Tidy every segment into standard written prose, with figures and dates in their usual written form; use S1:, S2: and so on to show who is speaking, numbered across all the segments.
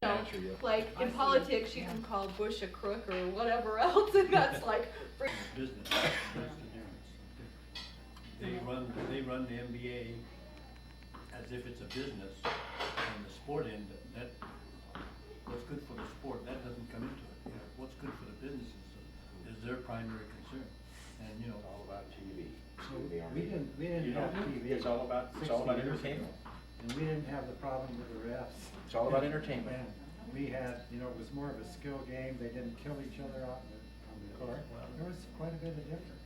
S1: know,
S2: answer you.
S1: like in politics, you can call Bush a crook or whatever else, and that's like,
S3: Business, that's the difference. They run the NBA as if it's a business, and the sport end, that, what's good for the sport, that doesn't come into it. You know, what's good for the businesses is their primary concern, and, you know.
S2: It's all about TV.
S4: We didn't have TV.
S2: It's all about
S4: 60 years
S2: entertainment.
S4: ago. And we didn't have the problem with the refs.
S2: It's all about entertainment.
S4: And we had, you know, it was more of a skill game. They didn't kill each other out on the court. There was quite a bit of difference.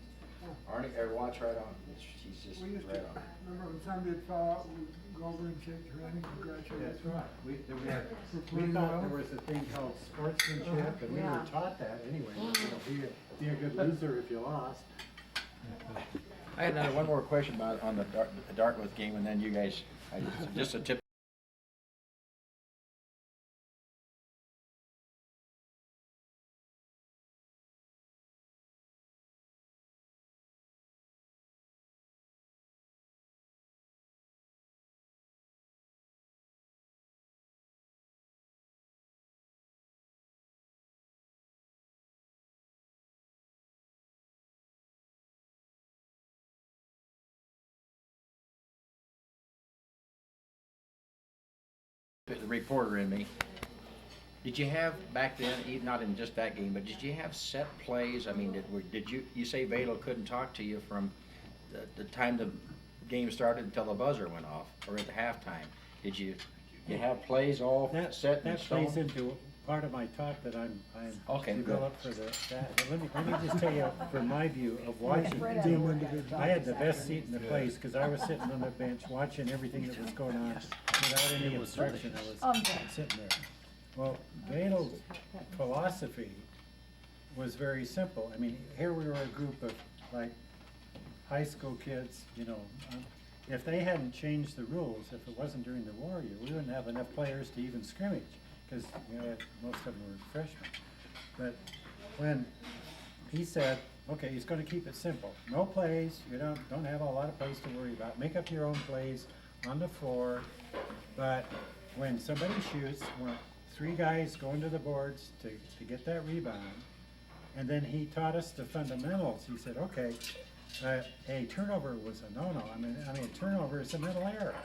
S2: Arnie, watch right on. He's just
S5: We used to,
S2: right on.
S5: remember when somebody would fall out, we'd go over and shake your hand and congratulate
S4: That's
S5: them.
S4: right. We
S5: For
S4: thought
S5: playing
S4: there
S5: well.
S4: was a thing called sportsmanship, and we were taught that anyway. You know, be a good loser if you lost.
S2: I had one more question about on the Dartmouth game, and then you guys, just a tip. The reporter in me. Did you have back then, not in just that game, but did you have set plays? I mean, did you say Vadel couldn't talk to you from the time the game started until the buzzer went off, or at the halftime? Did you have plays all set in
S4: That
S2: stone?
S4: plays into part of my talk that I'm
S2: Okay, good.
S4: developed for that. But let me just tell you, from my view of watching,
S5: Them individually.
S4: I had the best seat in the place because I was sitting on the bench watching everything that was going on without any obstruction. I was sitting there. Well, Vadel's philosophy was very simple. I mean, here we were a group of like high school kids, you know. If they hadn't changed the rules, if it wasn't during the war year, we wouldn't have enough players to even scrimmage because you know, most of them were freshmen. But when he said, okay, he's going to keep it simple. No plays. You don't have a lot of plays to worry about. Make up your own plays on the floor. But when somebody shoots, when three guys go into the boards to get that rebound, and then he taught us the fundamentals. He said, okay, a turnover was a no-no. I mean, a turnover is a mental error.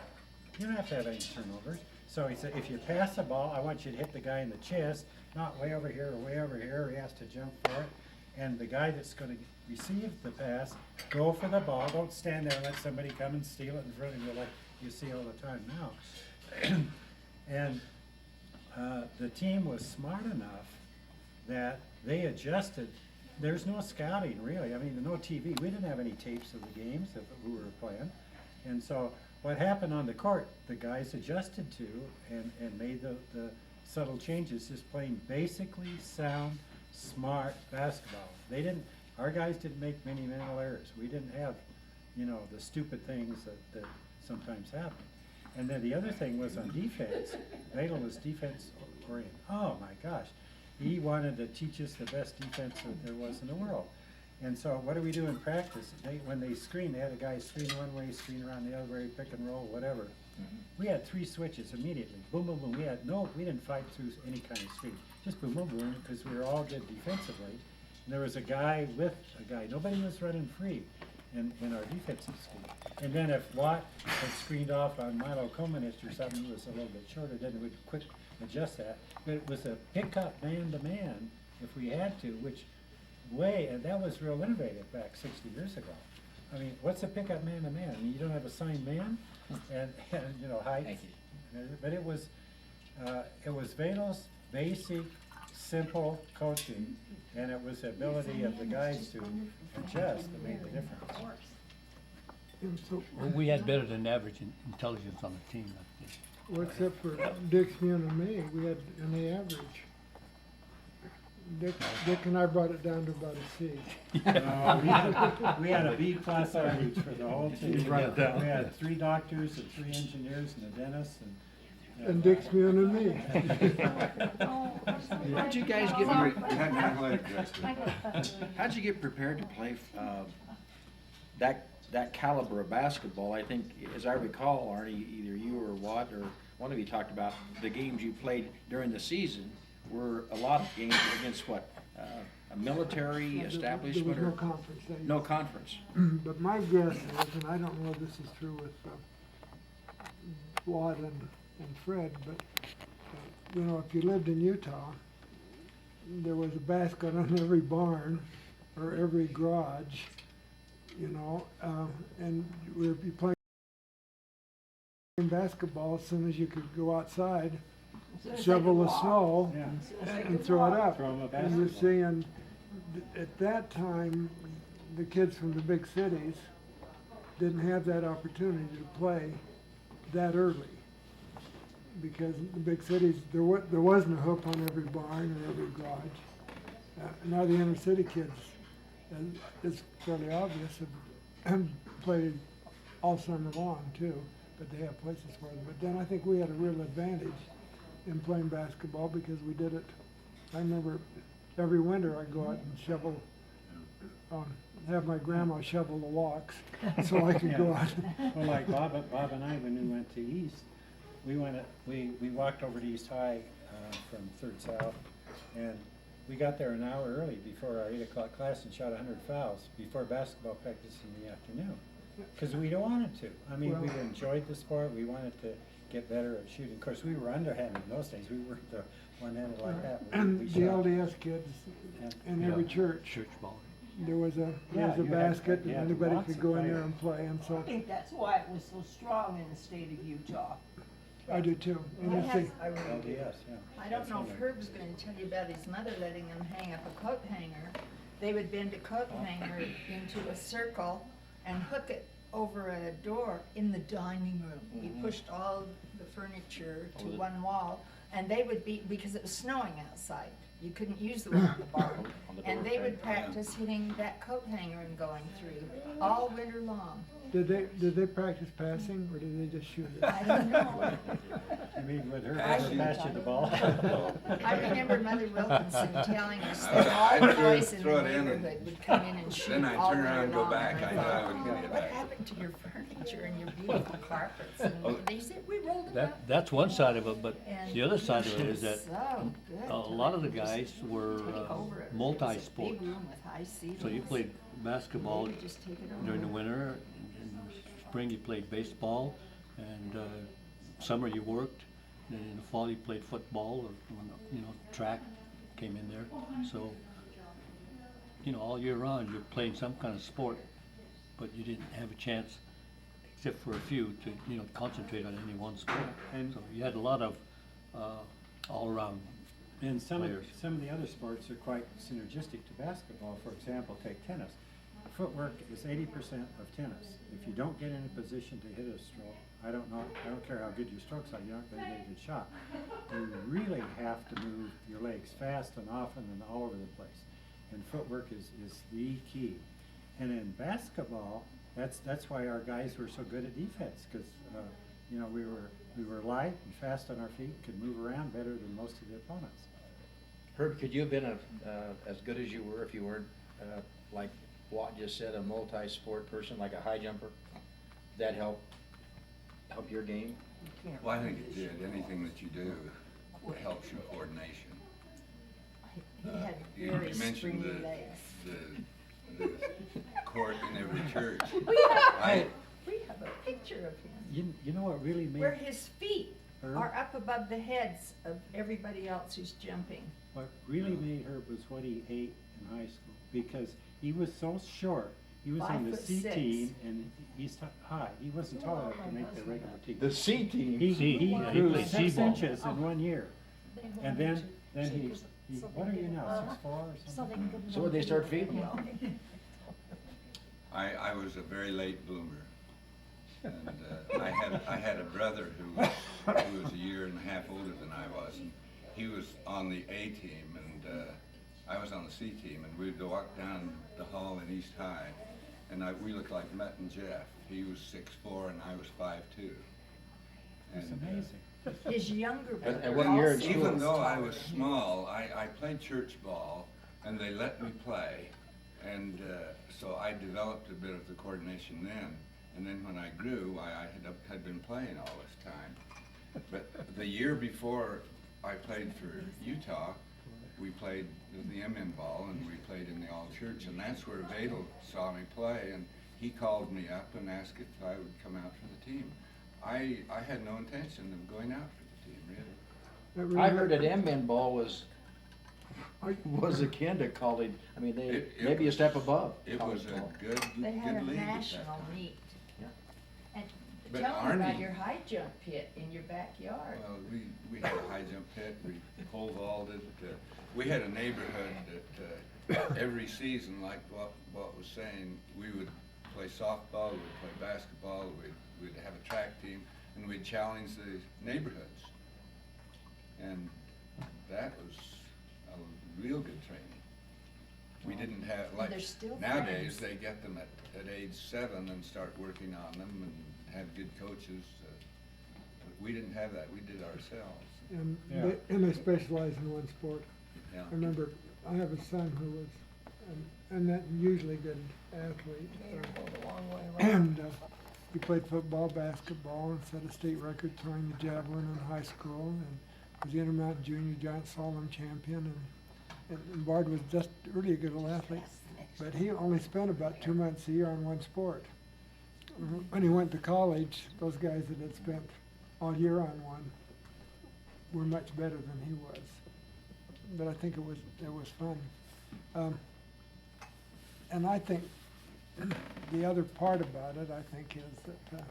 S4: You don't have to have any turnovers. So he said, if you pass the ball, I want you to hit the guy in the chest, not way over here or way over here. He has to jump for it. And the guy that's going to receive the pass, go for the ball. Don't stand there and let somebody come and steal it in front of you like you see all the time now. And the team was smart enough that they adjusted. There's no scouting, really. I mean, no TV. We didn't have any tapes of the games of who we were playing. And so what happened on the court, the guys adjusted to and made the subtle changes, just playing basically sound, smart basketball. Our guys didn't make many mental errors. We didn't have, you know, the stupid things that sometimes happen. And then the other thing was on defense. Vadel was defense oriented. Oh my gosh. He wanted to teach us the best defense that there was in the world. And so what do we do in practice? When they screen, they had a guy screen one way, screen around the other way, pick and roll, whatever. We had 3 switches immediately. Boom, boom, boom. We didn't fight through any kind of screen. Just boom, boom, boom, because we were all good defensively. And there was a guy with a guy. Nobody was running free in our defensive scheme. And then if Watt had screened off on Milo Komenich or something who was a little bit shorter, then we'd quick adjust that. But it was a pick-up man-to-man if we had to, and that was real innovative back 60 years ago. I mean, what's a pick-up man-to-man? I mean, you don't have a signed man, and you know, height.
S2: Thank you.
S4: But it was Vadel's basic, simple coaching, and it was the ability of the guys to adjust that made the difference.
S5: And so,
S3: Well, we had better than average intelligence on the team, I think.
S5: well, except for Dick, me and me, we had an average. Dick and I brought it down to about a C.
S4: We had a B+ average for the whole team.
S3: You brought it down.
S4: We had 3 doctors and 3 engineers and a dentist
S5: And Dick's me and me.
S2: How'd you guys get?
S6: You had an athletic director.
S2: How'd you get prepared to play that that caliber of basketball, I think, as I recall, Arnie, either you or Watt or one of you talked about the games you played during the season were a lot of games against what, a military establishment
S5: There
S2: or?
S5: was no conference.
S2: No conference.
S5: But my guess is, and I don't know if this is true with Watt and Fred, but, you know, if you lived in Utah, there was a basket on every barn or every garage, you know, and we'd be playing basketball as soon as you could go outside, shovel the snow,
S4: Yeah.
S5: and throw it up.
S4: Throw 'em a
S5: And you're
S4: basketball.
S5: seeing, at that time, the kids from the big cities didn't have that opportunity to play that early. Because the big cities, there wasn't a hoop on every barn or every garage. Now the inner city kids, and it's fairly obvious, have played all summer long too, but they have places for them. But then I think we had a real advantage in playing basketball because we did it, I remember every winter I'd go out and shovel, have my grandma shovel the walks so I could go
S4: Yeah.
S5: out.
S4: Well, like Bob and I, when we went to East, we walked over to East High, from Third South, and we got there an hour early before our 8 o'clock class and shot 100 fouls before basketball practice in the afternoon. Cause we wanted to. I mean, we
S5: Well-
S4: enjoyed the sport, we wanted to get better at shooting. Of course, we were underhanded in those days, we weren't the one-handed like that.
S5: And
S4: We
S5: the
S4: shot.
S5: LDS kids in
S3: Yeah.
S5: every church,
S3: Church ball.
S5: there was a
S4: Yeah, you had-
S5: basket and
S4: you had
S5: anybody
S4: lots
S5: could
S4: of
S5: go in there
S4: players.
S5: and play, and so
S6: I think that's why it was so strong in the state of Utah.
S5: I do too. And
S7: I
S5: you
S7: have-
S5: see,
S6: I really do.
S4: LDS, yeah.
S7: I don't know if
S4: That's
S7: Herb's gonna tell you about his mother letting him hang up a coat hanger. They would bend a coat hanger into a circle and hook it over a door in the dining room. We pushed all the furniture to one wall, and they would be, because it was snowing outside, you couldn't use the one on the barn.
S2: On the
S7: And
S2: door
S7: they
S2: frame.
S7: would practice hitting that coat hanger and going through all winter long.
S5: did they practice passing or did they just shoot it?
S7: I don't know.
S4: You mean with her,
S7: I
S4: ever
S7: shoot.
S4: pass you the ball?
S7: I remember Mother Wilkinson telling us
S8: I
S7: that
S8: would-
S7: all the
S8: I'd throw-
S7: boys in the
S8: throw it in and
S7: neighborhood would come in and shoot
S8: then I'd
S7: all
S8: turn
S7: winter
S8: around and go
S7: long.
S8: back.
S7: And
S8: I
S7: I
S8: know I
S7: thought,
S8: wouldn't get it
S7: what
S8: back."
S7: happened to your furniture and your beautiful carpets? And they said, we rolled them up.
S3: That's one side of it, but
S7: And
S3: the other side of it
S7: it
S3: is that
S7: was so good
S3: a
S7: to
S3: lot of the
S7: let them
S3: guys
S7: just
S3: were
S7: take over it. It was a
S3: multi-sport.
S7: big room with high ceilings.
S3: So you played basketball
S7: They would just take it over.
S3: during the winter, in the spring you played baseball, and summer you worked, and in the fall you played football, or, you know, track came in there. So, you know, all year round you're playing some kind of sport, but you didn't have a chance, except for a few, to, you know, concentrate on any one sport.
S4: And-
S3: So you had a lot of all-around.
S4: And some of
S3: Players.
S4: the other sports are quite synergistic to basketball. For example, take tennis. Footwork is 80% of tennis. If you don't get in a position to hit a stroke, I don't care how good your strokes are, you're not gonna get a good shot. You really have to move your legs fast and often and all over the place. And footwork is the key. And in basketball, that's why our guys were so good at defense, cause, you know, we were light and fast on our feet, could move around better than most of the opponents.
S2: Herb, could you have been as good as you were if you weren't, like Watt just said, a multi-sport person, like a high jumper? That help your game?
S6: You can't
S8: Well, I think
S6: really
S8: it did.
S6: shoot
S8: Anything that you do helps your coordination.
S7: He had
S8: You
S7: very
S8: mentioned
S7: springy legs.
S8: the court in every church.
S7: We have,
S8: I,
S7: we have a picture of him.
S4: You know what really
S7: Where
S4: made,
S7: his feet
S4: Herb?
S7: are up above the heads of everybody else who's jumping.
S4: what really made Herb was what he ate in high school, because he was so short. He was on the C
S7: 5'6".
S4: team and he's high. He wasn't tall enough to make the regular team.
S2: The C team.
S4: He
S3: yeah, he
S4: grew
S3: played
S4: 6
S3: C-ball.
S4: inches in 1 year. And then he, what are you now, 6'4" or something?
S2: So would they start feeding you?
S8: I was a very late bloomer. And I had a brother who was a year and a half older than I was. And he was on the A team and I was on the C team. And we'd walk down the hall in East High. And we looked like Mutt and Jeff. He was 6'4" and I was 5'2".
S4: It's
S8: And,
S4: amazing.
S7: His younger brother
S2: and what year in
S7: also
S2: school?
S8: even
S7: was
S8: though I
S7: taller
S8: was
S7: than him.
S8: small, I played church ball, and they let me play. And so I developed a bit of the coordination then. And then when I grew, I had been playing all this time. But the year before I played for Utah, we played the MN ball, and we played in the all church, and that's where Vadel saw me play, and he called me up and asked if I would come out for the team. I had no intention of going out for the team, really.
S2: I heard that M-Men ball was akin to college, I mean,
S8: It
S2: maybe a step above
S8: It
S2: college
S8: was
S2: ball.
S8: a good
S7: They had a
S8: league at that
S7: national
S8: time.
S7: meet.
S2: Yeah.
S7: And
S8: But
S7: tell me about
S8: Arnie-
S7: your high jump pit in your backyard.
S8: Well, we had a high jump pit, we pole vaulted, we had a neighborhood that, every season, like what was saying, we would play softball, we'd play basketball, we'd have a track team, and we'd challenge the neighborhoods. And that was a real good training. We didn't have, like,
S7: They're still
S8: nowadays,
S7: friends.
S8: they get them at age 7 and start working on them and have good coaches. But we didn't have that, we did ourselves.
S5: And
S4: Yeah.
S5: they specialize in one sport.
S8: Yeah.
S5: I remember, I have a son who was an unusually good athlete. And he played football, basketball, and set a state record throwing the javelin in high school, and was the Intermountain Junior Giant Slalom champion. And Bard was just really a good little athlete, but he only spent about 2 months a year on one sport. When he went to college, those guys that had spent all year on one were much better than he was. But I think it was fun. And I think the other part about it, I think, is that,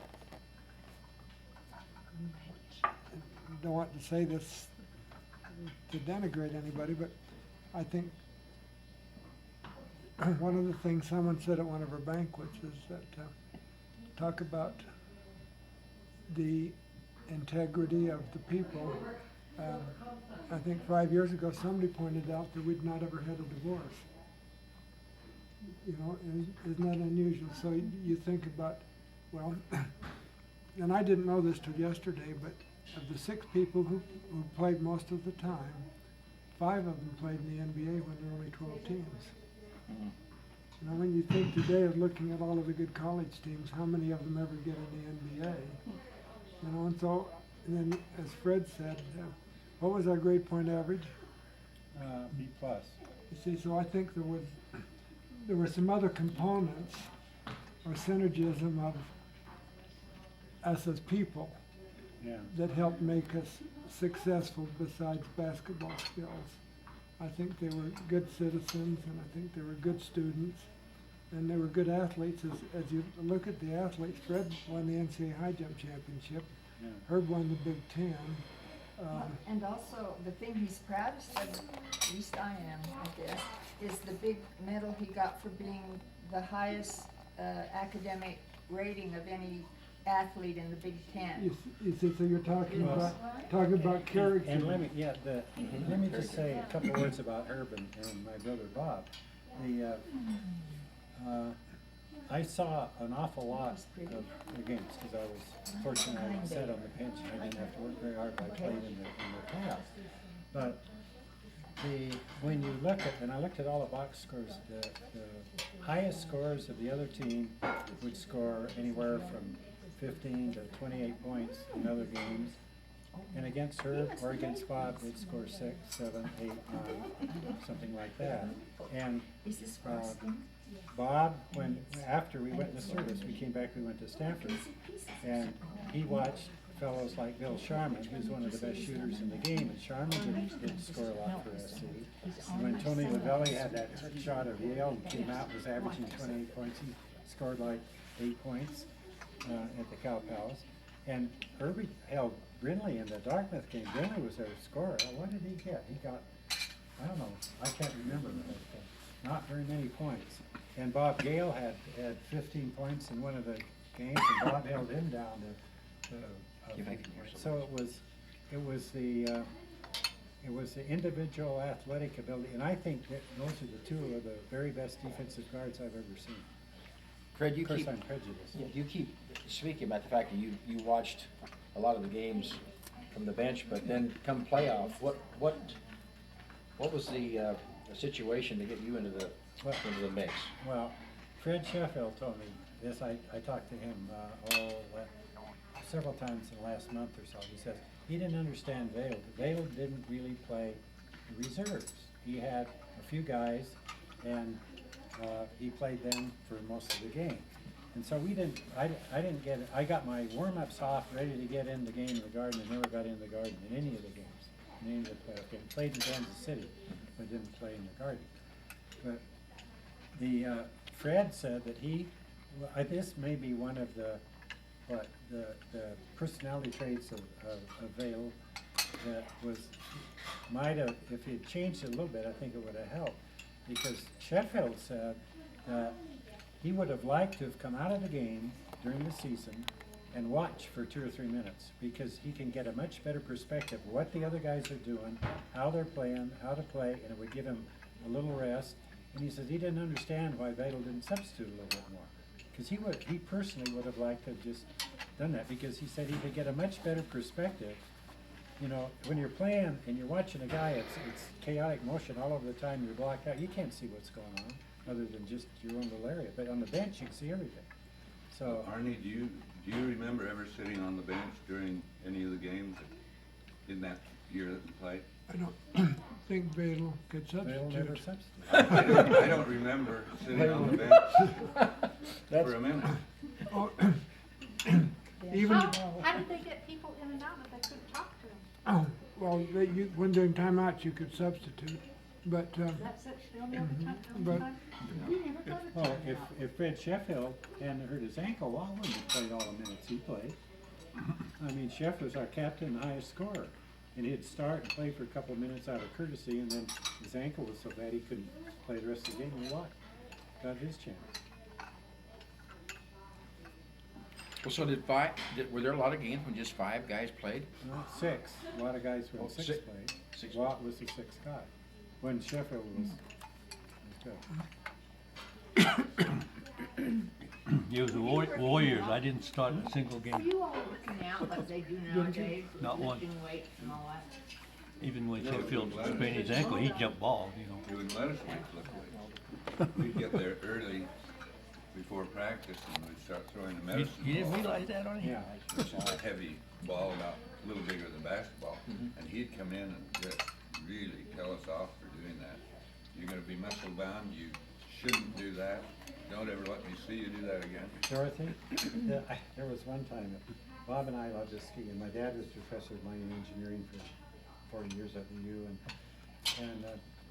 S5: I don't want to say this to denigrate anybody, but I think one of the things someone said at one of our banquets is that, talk about the integrity of the people. I think 5 years ago, somebody pointed out that we'd not ever had a divorce. You know, isn't that unusual? So you think about, well, and I didn't know this till yesterday, but of the 6 people who played most of the time, 5 of them played in the NBA when there were only 12 teams. You know, when you think today of looking at all of the good college teams, how many of them ever get in the NBA? You know, and so, and then as Fred said, what was our grade point average?
S4: B plus.
S5: You see, so I think there were some other components or synergism of us as people
S4: Yeah.
S5: that helped make us successful besides basketball skills. I think they were good citizens, and I think they were good students, and they were good athletes. As you look at the athletes, Fred won the NCAA high jump championship.
S4: Yeah.
S5: Herb won the Big Ten.
S7: And also, the thing he's proudest of, at least I am, I guess, is the big medal he got for being the highest academic rating of any athlete in the Big Ten.
S5: You see, so you're talking
S4: Well,
S5: about character.
S4: And let me, let me just say a couple words about Herb and my brother Bob. I saw an awful lot of the games, because I was fortunate I sat on the bench and I didn't have to work very hard, I played in the playoffs. But when you look at, and I looked at all the box scores, the highest scores of the other team would score anywhere from 15 to 28 points in other games. And against Herb or against Bob, they'd score 6, 7, 8, 9, something like that. And
S7: Is this first thing?
S4: Bob, after we went in the service, we came back, we went to Stanford, and he watched fellows like Bill Sharman, who's one of the best shooters in the game, and Sharman didn't score a lot for SC. And when Tony Lavelli had that shot of Yale and came out, was averaging 28 points, he scored like 8 points at the Cow Palace. And Herbie held Brindley in the Dartmouth game. Brindley was their scorer. What did he get? He got, I don't know, I can't remember, but not very many points. And Bob Gale had 15 points in one of the games, and Bob held him down to so it was the individual athletic ability, and I think that those are the 2 of the very best defensive guards I've ever seen.
S2: Fred,
S4: Of course, I'm prejudiced.
S2: you keep speaking about the fact that you watched a lot of the games from the bench, but then come playoff, what was the situation to get you into the
S4: Well,
S2: into the mix?
S4: Well, Fred Sheffield told me this, I talked to him, several times in the last month or so. He says he didn't understand Vail. Vail didn't really play reserves. He had a few guys, and he played them for most of the game. And so I didn't get it. I got my warm-ups off, ready to get in the game in the Garden, and never got in the Garden in any of the games, in any of the playoff games. Played in Kansas City, but didn't play in the Garden. But Fred said that this may be one of the personality traits of Vail that might have, if he had changed it a little bit, I think it would have helped. Because Sheffield said that he would have liked to have come out of the game during the season and watch for 2 or 3 minutes, because he can get a much better perspective of what the other guys are doing, how they're playing, how to play, and it would give him a little rest. And he says he didn't understand why Vadel didn't substitute a little bit more. Because he personally would have liked to have just done that, because he said he could get a much better perspective. You know, when you're playing and you're watching a guy, it's chaotic motion all over the time, you're blocked out, you can't see what's going on, other than just your own little area. But on the bench, you can see everything. So
S8: Arnie, do you remember ever sitting on the bench during any of the games in that year that you played?
S5: I don't think Vadel could
S4: Vadel never
S5: substitute.
S4: substituted.
S8: I don't remember sitting on the bench for a minute.
S5: Oh, Even,
S1: How did they get people in and out if they couldn't talk to them?
S5: oh, well, when during timeouts, you could substitute, but,
S1: That's it, the only other time,
S5: but-
S1: We never got a
S4: Well,
S1: timeout.
S4: if Fred Sheffield hadn't hurt his ankle, well, I wouldn't have played all the minutes he played. I mean, Sheff was our captain and highest scorer, and he'd start and play for a couple of minutes out of courtesy, and then his ankle was so bad he couldn't play the rest of the game, and what? Got his chance.
S2: Well, so were there a lot of games when just 5 guys played?
S4: Well, 6, a lot of guys when
S2: Oh,
S4: 6
S2: six.
S4: played.
S2: Six.
S4: Watt was the 6th guy, when Sheffield was good.
S3: It was the Warriors, I didn't start a single
S7: Were
S3: game,
S7: you all working out like they do nowadays?
S3: Not one.
S7: Lifting weights and all that?
S3: even when Sheffield sprained his ankle, he jumped balls, you know.
S8: He wouldn't let us make lift weights. We'd get there early before practice and we'd start throwing the medicine
S3: You didn't
S8: ball,
S3: realize that, Arnie?
S4: Yeah.
S8: which is a heavy ball, about a little bigger than basketball. And he'd come in and just really tell us off for doing that. You're gonna be muscle bound, you shouldn't do that. Don't ever let me see you do that again.
S4: Dorothy, there was one time that Bob and I loved to ski, and my dad was professor of mining engineering for 40 years at the U, and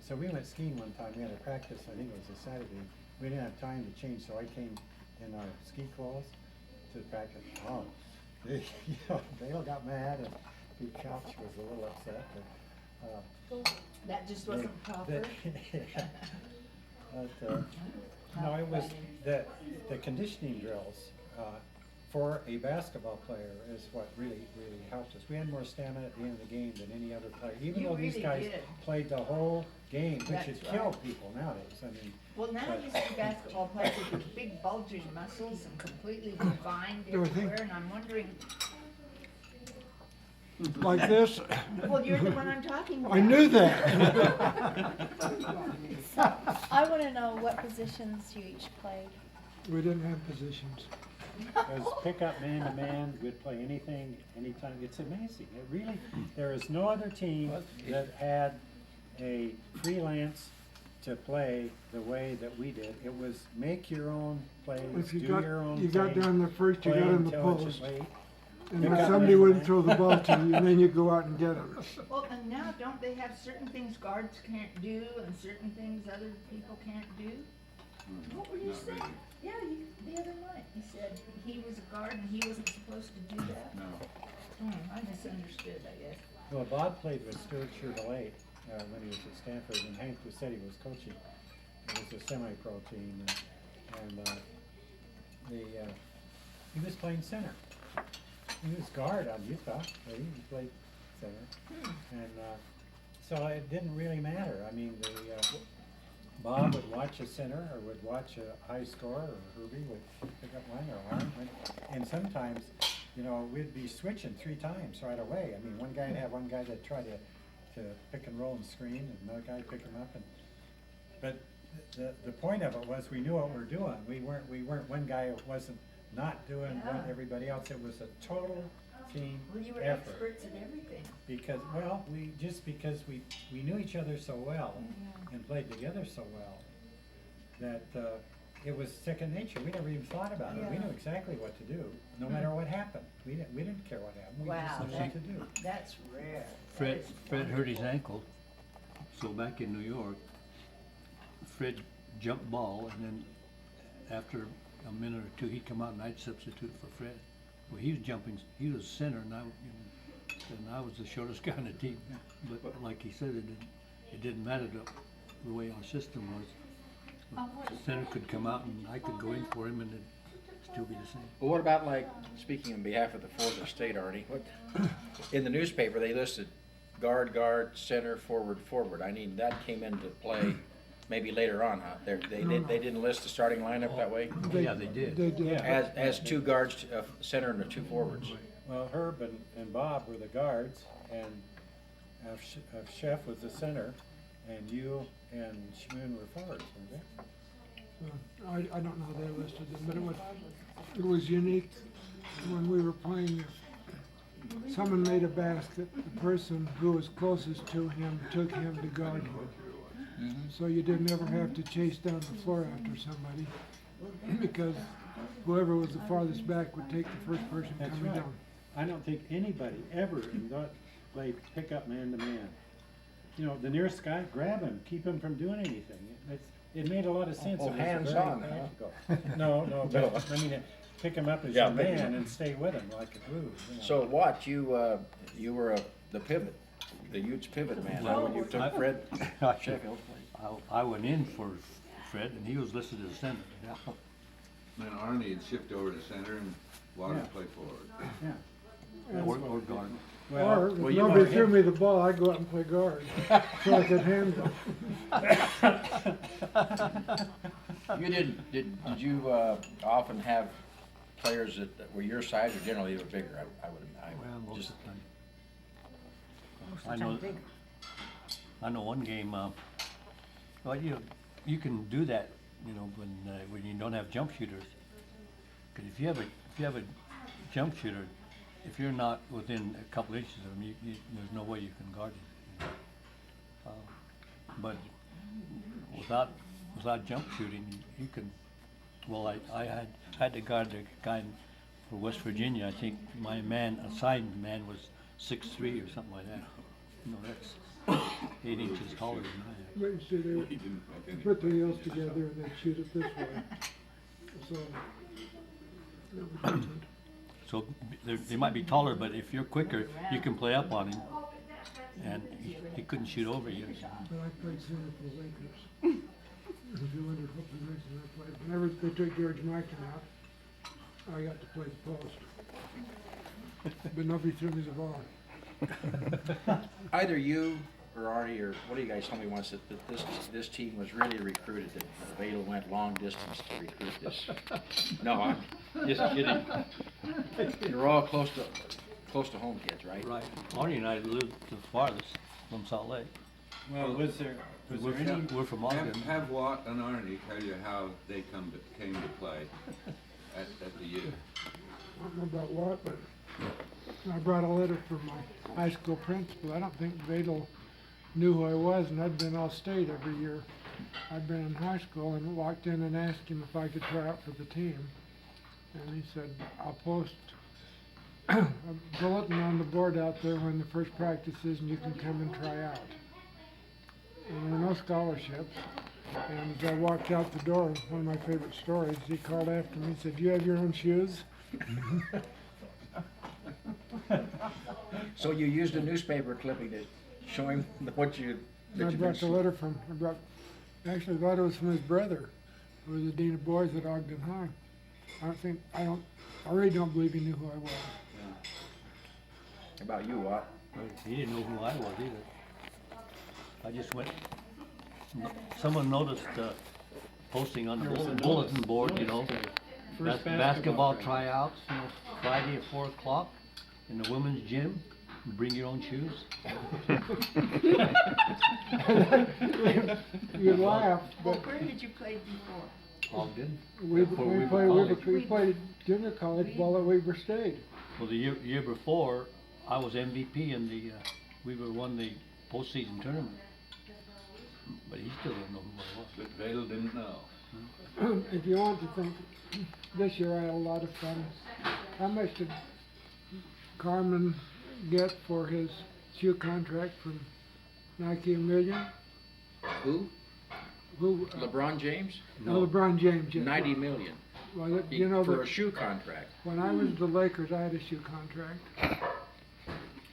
S4: so we went skiing one time. We had a practice, I think it was a Saturday. We didn't have time to change, so I came in our ski clothes to practice. Oh, you know, they all got mad, and Pete Couch was a little upset, but
S7: That just wasn't proper?
S4: But, no, it was the conditioning drills for a basketball player is what really helped us. We had more stamina at the end of the game than any other player, even
S7: You
S4: though these
S7: really
S4: guys
S7: did.
S4: played the whole game, which
S7: That's
S4: would kill
S7: right.
S4: people nowadays. I mean,
S7: Well, now you see basketball players with these big bulging muscles and completely defined
S5: Dorothy?
S7: everywhere, and I'm wondering,
S5: like this,
S7: well, you're the one I'm talking about.
S5: I knew that.
S9: So, I wanna know what positions you each played.
S5: We didn't have positions.
S4: as pickup man to man, would play anything, anytime. It's amazing. It really, there is no other team that had a freelance to play the way that we did. It was make your own plays,
S5: If
S4: do
S5: you got,
S4: your own
S5: you got
S4: thing,
S5: down there first, you
S4: play
S5: got in the post,
S4: intelligently.
S5: and
S4: Pick
S5: if
S4: up
S5: somebody
S4: man,
S5: wouldn't
S4: man.
S5: throw the ball to you, and then you go out and get them.
S7: Well, and now don't they have certain things guards can't do and certain things other people can't do? What were you
S8: Not
S7: saying?
S8: really.
S7: Yeah, the other night, you said he was a guard and he wasn't supposed to do that?
S8: No.
S7: I misunderstood, I guess.
S4: Well, Bob played with Stuart Chevrolet when he was at Stanford, and Hank Lucetti was coaching. It was a semi-pro team, and he was playing center. He was guard on Utah, but he played center. And so it didn't really matter. I mean, Bob would watch a center or would watch a high scorer, or Herbie would pick up one or Arm. And sometimes, you know, we'd be switching 3 times right away. I mean, one guy would have one guy that tried to pick and roll and screen, and another guy would pick him up. But the point of it was we knew what we were doing. We weren't one guy who wasn't not doing what
S7: Yeah.
S4: everybody else. It was a total team
S7: Well, you were
S4: effort.
S7: experts at everything.
S4: Because, well, because we knew each other so well and played together so well that, it was second nature. We never even thought about it. We
S7: Yeah.
S4: knew exactly what to do, no matter what happened. We didn't care what happened. We
S7: Wow,
S4: just knew what to do.
S7: That's rare. That
S3: Fred,
S7: is
S3: Fred hurt his
S7: wonderful.
S3: ankle, so back in New York, Fred jumped ball, and then after a minute or two, he'd come out and I'd substitute for Fred. Well, he was jumping, he was center, and I was the shortest guy on the team. But like he said, it didn't matter the way our system was. The center could come out and I could go in for him and it'd still be the same.
S2: Well, what about, like, speaking on behalf of the Fourth Estate, Artie, what, in the newspaper, they listed guard, center, forward. I mean, that came into play maybe later on, huh? They didn't list the starting lineup that way?
S3: Yeah, they did.
S5: They did.
S4: Yeah.
S2: As two guards, center and the two forwards.
S4: Well, Herb and Bob were the guards, and Chef was the center, and you and Schmoon were forwards, weren't they?
S5: I don't know how they listed them, but it was unique when we were playing. If someone made a basket, the person who was closest to him took him to guard him. So you didn't ever have to chase down the floor after somebody, because whoever was the farthest back would take the first person
S4: That's
S5: coming
S4: right.
S5: down.
S4: I don't think anybody ever played pickup man to man. You know, the nearest guy, grab him, keep him from doing anything. It made a lot of sense.
S2: Oh,
S4: It was
S2: hands
S4: very
S2: on, huh?
S4: practical. No, but, I mean, pick him up as
S2: Yeah,
S4: your
S2: pick him
S4: man
S2: up.
S4: and stay with him like a glue. You know.
S2: So what, you were the pivot, the Utes pivot man, huh, when you took Fred Sheffield?
S3: I went in for Fred and he was listed as center. Yeah.
S8: Then Arnie would shift over to center and Water
S4: Yeah.
S8: play forward.
S4: Yeah.
S3: Or guard.
S5: Or if
S2: well, you
S5: nobody
S2: know,
S5: threw me the ball, I'd go out and play guard, so I could handle it.
S2: You did you often have players that were your size, or generally they were bigger? I
S3: Well,
S2: would
S3: most
S2: just,
S3: of the time.
S7: Most
S3: I
S7: of the
S3: know,
S7: time big.
S3: I know one game, well, you can do that, when you don't have jump shooters. 'Cause if you have a jump shooter, if you're not within a couple inches of him, there's no way you can guard him. But without jump shooting, you can, well, I had to guard the guy for West Virginia. I think my assigned man was 6'3" or something like that. That's 8 inches taller than I am.
S5: But you see, they would put the heels together and then shoot it this way. So, that was different.
S3: So they might be taller, but if you're quicker, you can play up on him, and he couldn't shoot over you.
S5: But I played center for the Lakers. If you wondered what position I played, whenever they took George Mikan out, I got to play the post. But nobody threw me the ball.
S2: either you or Artie, or what do you guys told me once, that this team was really recruited, that Vadal went long distance to recruit this. No, I'm just kidding. You're all close to home kids, right?
S3: Right. Arnie and I lived the farthest from Salt Lake.
S4: Well, was there any?
S3: We're from Ogden.
S8: Have Watt and Arnie tell you how they came to play at the U.
S5: I don't know about what, but I brought a letter from my high school principal. I don't think Vadal knew who I was, and I'd been all state every year. I'd been in high school and walked in and asked him if I could try out for the team. And he said, I'll post a bulletin on the board out there when the first practice is, and you can come and try out. And there were no scholarships. And as I walked out the door, one of my favorite stories, he called after me and said, do you have your own shoes?
S2: So you used a newspaper clipping to show him what you.
S5: And I brought the letter actually the letter was from his brother, who was the dean of boys at Ogden High. I really don't believe he knew who I was.
S2: How about you, Watt?
S3: He didn't know who I was either. I just went, someone noticed posting on the bulletin board,
S4: First
S3: basketball tryouts, Friday at 4 o'clock in the women's gym. Bring your own shoes?
S5: You laugh,
S7: Well,
S5: but
S7: where did you play before?
S3: Ogden?
S5: we
S3: Before Weber
S5: played, we
S3: College.
S5: played junior college ball at Weber State.
S3: Well, the year before, I was MVP and Weber won the postseason tournament. But he still didn't know who I was.
S8: But Vadel didn't know.
S5: If you want to think, this year I had a lot of fun. How much did Carmen get for his shoe contract from Nike? $1 million?
S2: Who?
S5: Who?
S2: LeBron James?
S5: No, LeBron James. Yeah.
S2: 90 million.
S5: Well, you know,
S2: For a shoe contract.
S5: when I was at the Lakers, I had a shoe contract.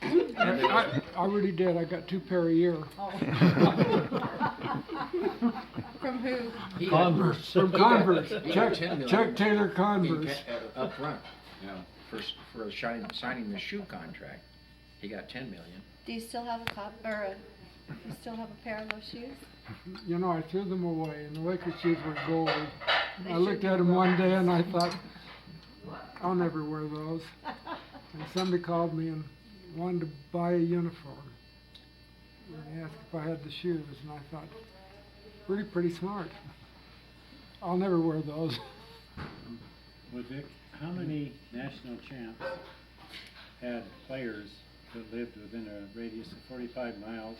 S2: And there was-
S5: I really did. I got 2 pair a year.
S1: From who?
S2: he got-
S3: Converse.
S5: From Converse.
S2: He got
S5: Chuck,
S2: 10 million.
S5: Chuck Taylor
S2: in
S5: Converse.
S2: Up front,
S8: Yeah.
S2: for signing the shoe contract. He got 10 million.
S9: Do you still have you still have a pair of those shoes?
S5: You know, I threw them away, and the Lakers shoes were gold.
S7: They
S5: I looked
S7: should
S5: at
S7: be
S5: them one day and I thought, I'll never wear those. And somebody called me and wanted to buy a uniform. And he asked if I had the shoes, and I thought, really pretty smart. I'll never wear those.
S4: Well, Vic, how many national champs had players that lived within a radius of 45 miles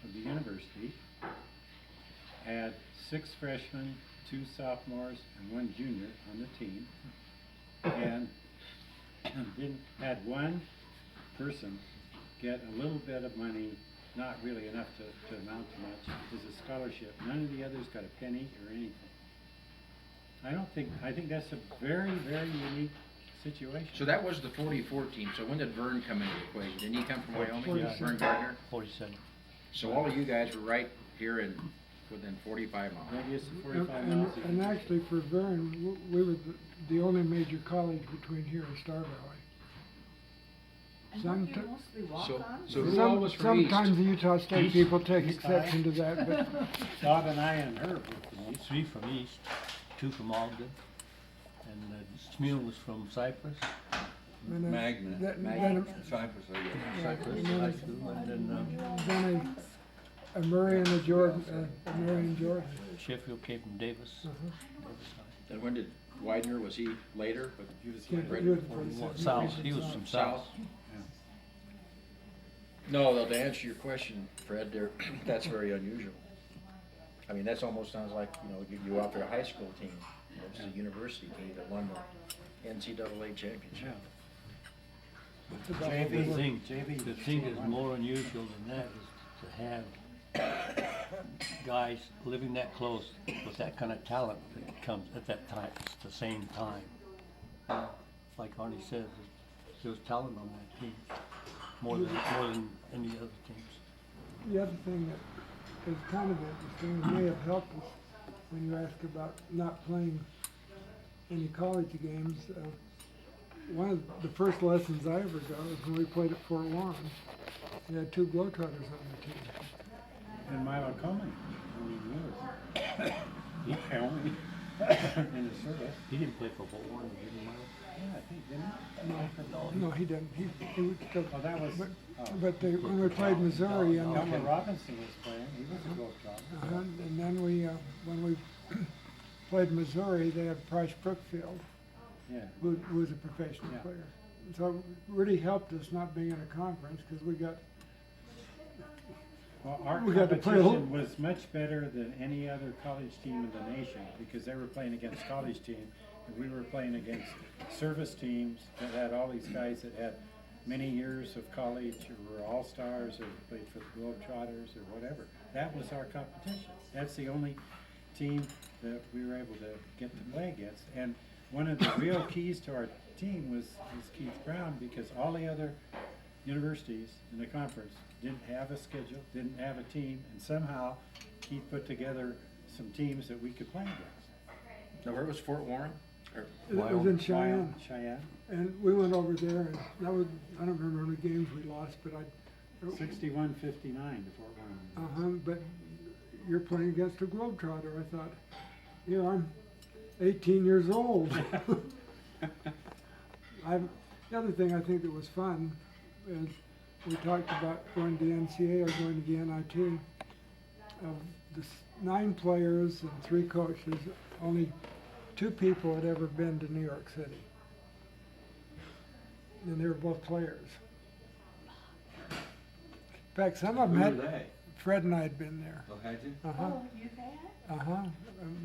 S4: of the university, had 6 freshmen, 2 sophomores, and 1 junior on the team, and had one person get a little bit of money, not really enough to amount to much, as a scholarship. None of the others got a penny or anything. I think that's a very, very unique situation.
S2: So that was the 44 team. So when did Vern come into the equation? Didn't he come from Wyoming?
S5: 47.
S2: Vern Gardner?
S3: 47.
S2: So all of you guys were right here within 45 miles.
S4: Radius of 45 miles. of
S5: And
S4: the-
S5: actually for Vern, we were the only major college between here and Star Valley.
S7: And weren't you
S5: Somet-
S7: mostly walk-ons?
S2: So who all was from East?
S5: Sometimes the Utah State
S3: East.
S5: people take
S4: East
S5: exception to that, but
S4: Bob and I and Herb were from East.
S3: 3 from East, 2 from Ogden, and Smule was from Cypress.
S5: then
S8: Magna.
S5: then
S8: Cypress, I guess.
S3: Cypress
S5: and
S3: High
S5: then-
S3: School, and then
S5: then a Murray and a Jordan, a Murray and Jordan.
S3: Sheffield came from Davis.
S5: Uh-huh.
S3: Davis High.
S2: And when did Widener, was he later?
S4: He was
S5: Yeah,
S4: right
S5: he was
S4: before
S5: from
S4: the war.
S3: South, he was from South.
S2: No, though, to answer your question, Fred, that's very unusual. I mean, that's almost sounds like, you out there a high school team, it's a university team that won the NCAA championship.
S5: That's about what
S3: The
S5: we were.
S3: thing,
S4: JV
S3: the thing that's more unusual than that is to have guys living that close with that kind of talent that comes at that time, at the same time. Like Arnie says, there was talent on that team, more than any other teams.
S5: The other thing that is kind of interesting, and may have helped us when you ask about not playing any college games, one of the first lessons I ever got was when we played at Fort Warren. We had 2 Globetrotters on the team.
S4: And Milo Coleman, I mean, he held me in the service.
S3: He didn't play for Fort Warren, did he, Milo?
S4: Yeah, I think, didn't he?
S5: No, he didn't. He would still,
S4: Oh, that was,
S5: but when we played Missouri and,
S4: Elmer Robinson was playing, he was a Globetrotter.
S5: and then when we played Missouri, they had Price Brookfield,
S4: Yeah.
S5: who was a professional
S4: Yeah.
S5: player. So it really helped us not being in a conference, because we got,
S4: Well, our
S5: We got to play a
S4: competition was much better than any other college team in the nation, because they were playing against college teams, and we were playing against service teams that had all these guys that had many years of college, or were all-stars, or played for the Globetrotters, or whatever. That was our competition. That's the only team that we were able to get to play against. And one of the real keys to our team was Keith Brown, because all the other universities in the conference didn't have a schedule, didn't have a team, and somehow Keith put together some teams that we could play against.
S2: Now, where was Fort Warren? Or-
S5: it was in Cheyenne.
S4: Cheyenne,
S5: And we went over there, and that was, I don't remember how many games we lost, but
S4: 61-59 to Fort Warren.
S5: but you're playing against a Globetrotter. I thought, I'm 18 years old. The other thing I think that was fun is we talked about going to the NCAA or going to the NIT. Of the 9 players and 3 coaches, only 2 people had ever been to New York City. And they were both players. In fact, some of them
S8: Who
S5: had,
S8: were they?
S5: Fred and I had been there.
S8: Oh, had you?
S5: Uh-huh,
S7: Oh, you had?
S5: uh-huh.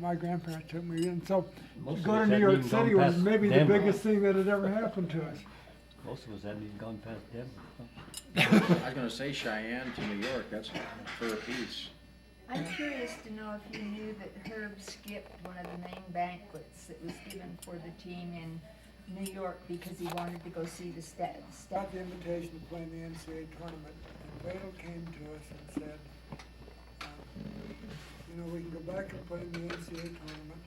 S5: My grandparents took me in, so
S3: Most of
S5: going
S3: us
S5: to New
S3: hadn't
S5: York
S3: even gone
S5: City was
S3: past
S5: maybe the
S3: Denver.
S5: biggest thing that had ever happened to us.
S3: Most of us hadn't even gone past Denver.
S2: I was gonna say Cheyenne to New York, that's for a piece.
S7: I'm curious to know if you knew that Herb skipped one of the main banquets that was given for the team in New York because he wanted to go see the stats.
S5: Got the invitation to play in the NCAA tournament, and Vadel came to us and said, you know, we can go back and play in the NCAA tournament,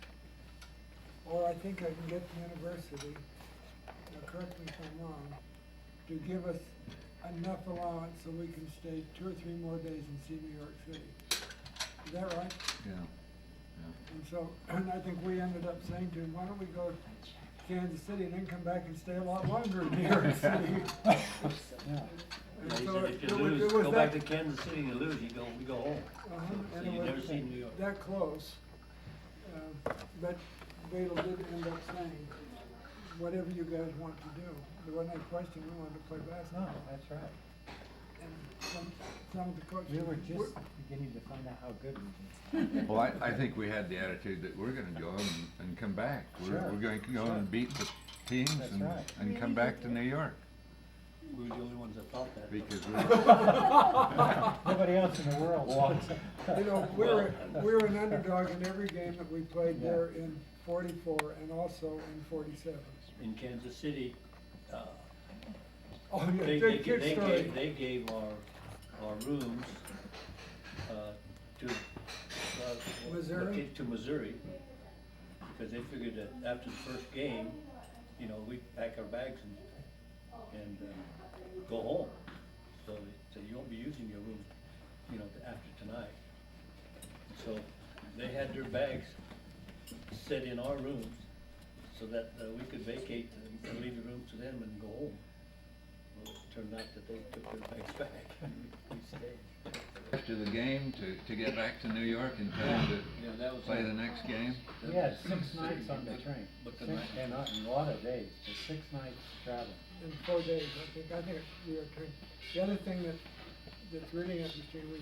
S5: or I think I can get the university, now correct me if I'm wrong, to give us enough allowance so we can stay 2 or 3 more days and see New York City. Is that right?
S8: Yeah.
S5: And so, and I think we ended up saying to him, why don't we go to Kansas City and then come back and stay a lot longer in New York City?
S4: Yeah.
S5: And
S3: He
S5: so
S3: said
S5: it
S3: if you
S5: was-
S3: lose,
S5: it was
S3: go
S5: that-
S3: back to Kansas City, you lose, we go home.
S5: And
S3: So
S5: it
S3: you
S5: was
S3: never see New York.
S5: that close. But Vadel did end up saying, whatever you guys want to do. There wasn't any question, we wanted to play
S4: No,
S5: basketball.
S4: that's right.
S5: And some of the coaches.
S4: We were just beginning to find out how good we were.
S8: Well, I think we had the attitude that we're gonna go and come back.
S4: Sure,
S8: We're going to go
S4: sure.
S8: and beat the teams
S4: That's
S8: and,
S4: right.
S8: and come back to New York,
S3: We were the only ones that thought that.
S8: because
S4: Nobody else in the world wants it.
S5: You know, we were an underdog in every game that we played there in 44 and also in 47.
S3: In Kansas City,
S5: Oh, yeah,
S3: they
S5: big kid story.
S3: gave our rooms, to,
S5: Missouri?
S3: to Missouri, because they figured that after the first game, you know, we'd pack our bags and go home. So they said, you won't be using your room, you know, after tonight. So they had their bags set in our rooms so that we could vacate and leave the rooms to them and go home. Well, it turned out that they took their bags back and we stayed.
S8: after the game to get back to New York in time to
S3: Yeah, that was.
S8: play the next game.
S4: We had 6 nights on the train,
S3: But the
S4: Six-
S3: night-
S4: and a lot of days, but 6 nights traveling.
S5: In 4 days, I think we are trying. The other thing that's really interesting was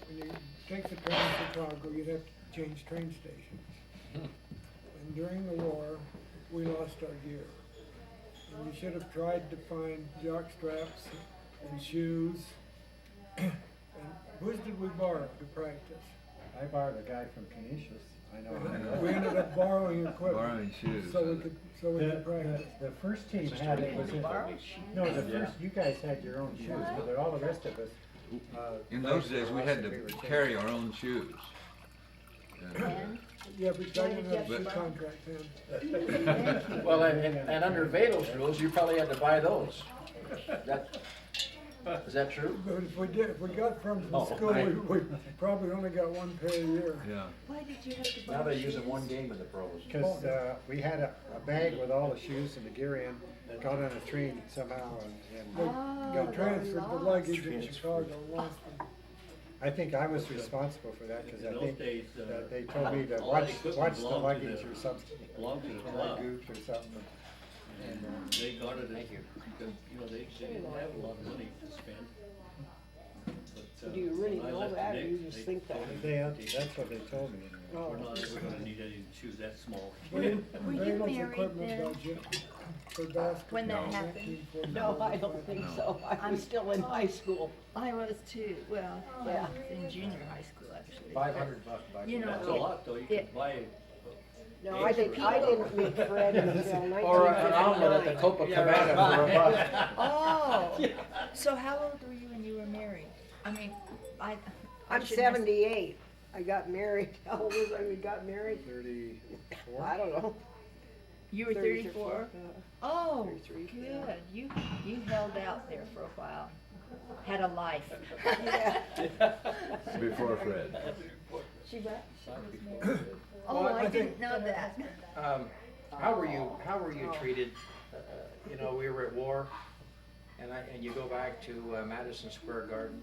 S5: when you take the train to Chicago, you'd have to change train stations. And during the war, we lost our gear. And we should have tried to find jock straps and shoes. And whose did we borrow to practice?
S4: I borrowed a guy from Canisius, I know. him.
S5: We ended up borrowing equipment.
S8: Borrowing shoes.
S5: So we could practice.
S4: The first team had it, was in, no, the first, you guys had your own shoes, but all the rest of us,
S8: In those days, we had to carry our own shoes.
S7: And
S5: Yeah, but I didn't have
S8: But-
S5: a contract then.
S2: Well, and under Vadel's rules, you probably had to buy those. Is that true?
S5: But if we got from
S2: Oh,
S5: school, we probably only got 1 pair a year.
S8: Yeah.
S7: why did you have to buy
S2: Now they
S7: shoes?
S2: use them one game in the pros.
S4: cause, we had a bag with all the shoes and the gear in, got on a train somehow, and
S5: They
S7: Oh,
S5: got transferred the
S7: lost.
S5: luggage in Chicago, and lost them.
S4: I think I was responsible for that, cause I
S3: In those
S4: think
S3: days,
S4: that they told me to
S3: all that
S4: watch
S3: equipment
S4: the
S3: belonged to
S4: luggage
S3: the-
S4: or something.
S3: belonged to the
S4: Like
S3: club.
S4: Gooch or something.
S3: And they guarded it because, you know, they didn't have a lot of money to spend. But,
S6: Do you really
S3: when I
S6: know
S3: left
S6: that, or
S3: Nick,
S6: you just
S3: they
S6: think that?
S3: told me
S4: That's what they told me. Anyway.
S3: we're not ever gonna need any shoes that small.
S7: Were you
S5: Vadel's
S7: married
S5: equipment
S7: then?
S5: budget for basketball.
S7: When that
S5: was
S7: happened?
S6: No, I don't think so. I was still in high school.
S7: I was too, well,
S6: Yeah.
S7: in junior high school actually.
S2: $500 back.
S7: You know,
S3: That's a lot though, you can
S7: it-
S3: buy,
S6: No, I didn't meet Fred until 1959.
S2: Or an omelet at the Copacabana for a buck.
S7: Oh, so how old were you when you were married? I mean, I
S6: I'm
S7: shouldn't have-
S6: 78. I got married. How old was I when we got married?
S4: 34?
S6: I don't know.
S7: You were 34? Oh,
S6: 33,
S7: good. You held out there for a while. Had a life.
S6: Yeah.
S8: Before Fred.
S7: She what? She was married. Oh,
S5: Well,
S7: I
S5: I
S7: didn't
S5: think-
S7: know that.
S2: How were you treated? You know, we were at war, And you go back to Madison Square Garden,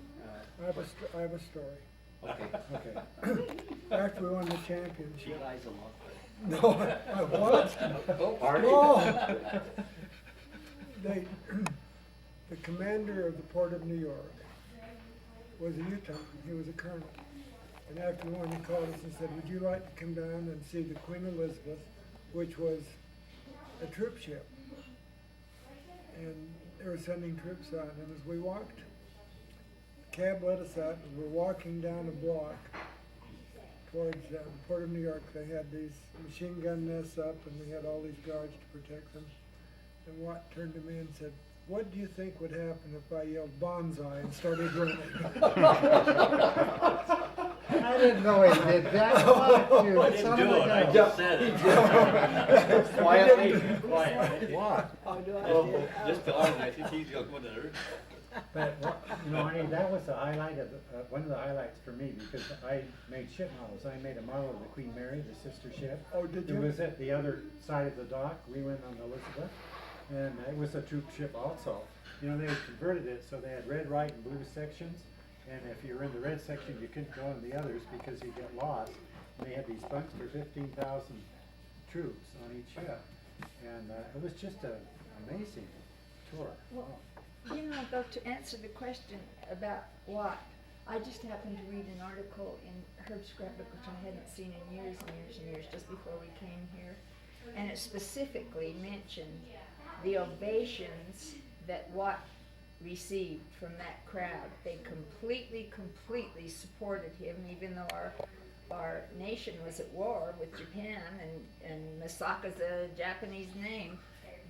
S5: I have a story.
S2: okay.
S4: Okay.
S5: After we won the championship.
S3: She lies a lot.
S5: No, what? No. They, the commander of the Port of New York was a Utah. He was a colonel. And after we won, he called us and said, would you like to come down and see the Queen Elizabeth, which was a troop ship? And they were sending troops out. And as we walked, the cab let us out, and we're walking down a block towards Port of New York. They had these machine gun nests up, and we had all these guards to protect them. And Watt turned to me and said, what do you think would happen if I yelled bonsai and started running?
S4: I didn't know he did that. What, you
S3: I didn't
S4: son
S3: do
S4: of a
S3: it, I
S4: gun.
S3: just said it. Quietly, quietly.
S4: What?
S3: Just to Arden, I think he's the only one that heard.
S4: But, you know, I mean, that was the highlight of, one of the highlights for me, because I made ship models. I made a model of the Queen Mary, the sister ship.
S5: Oh, did
S4: It
S5: you?
S4: was at the other side of the dock. We went on the Elizabeth, and it was a troop ship also. You know, they had converted it, so they had red, white, and blue sections. And if you were in the red section, you couldn't go in the others because you get lost. And they had these bunks for 15,000 troops on each ship. And it was just an amazing tour.
S7: Well, you know, though, to answer the question about Watt, I just happened to read an article in Herb's scrapbook, which I hadn't seen in years and years and years, just before we came here. And it specifically mentioned the ovations that Watt received from that crowd. They completely supported him, even though our nation was at war with Japan, and Misaka's a Japanese name,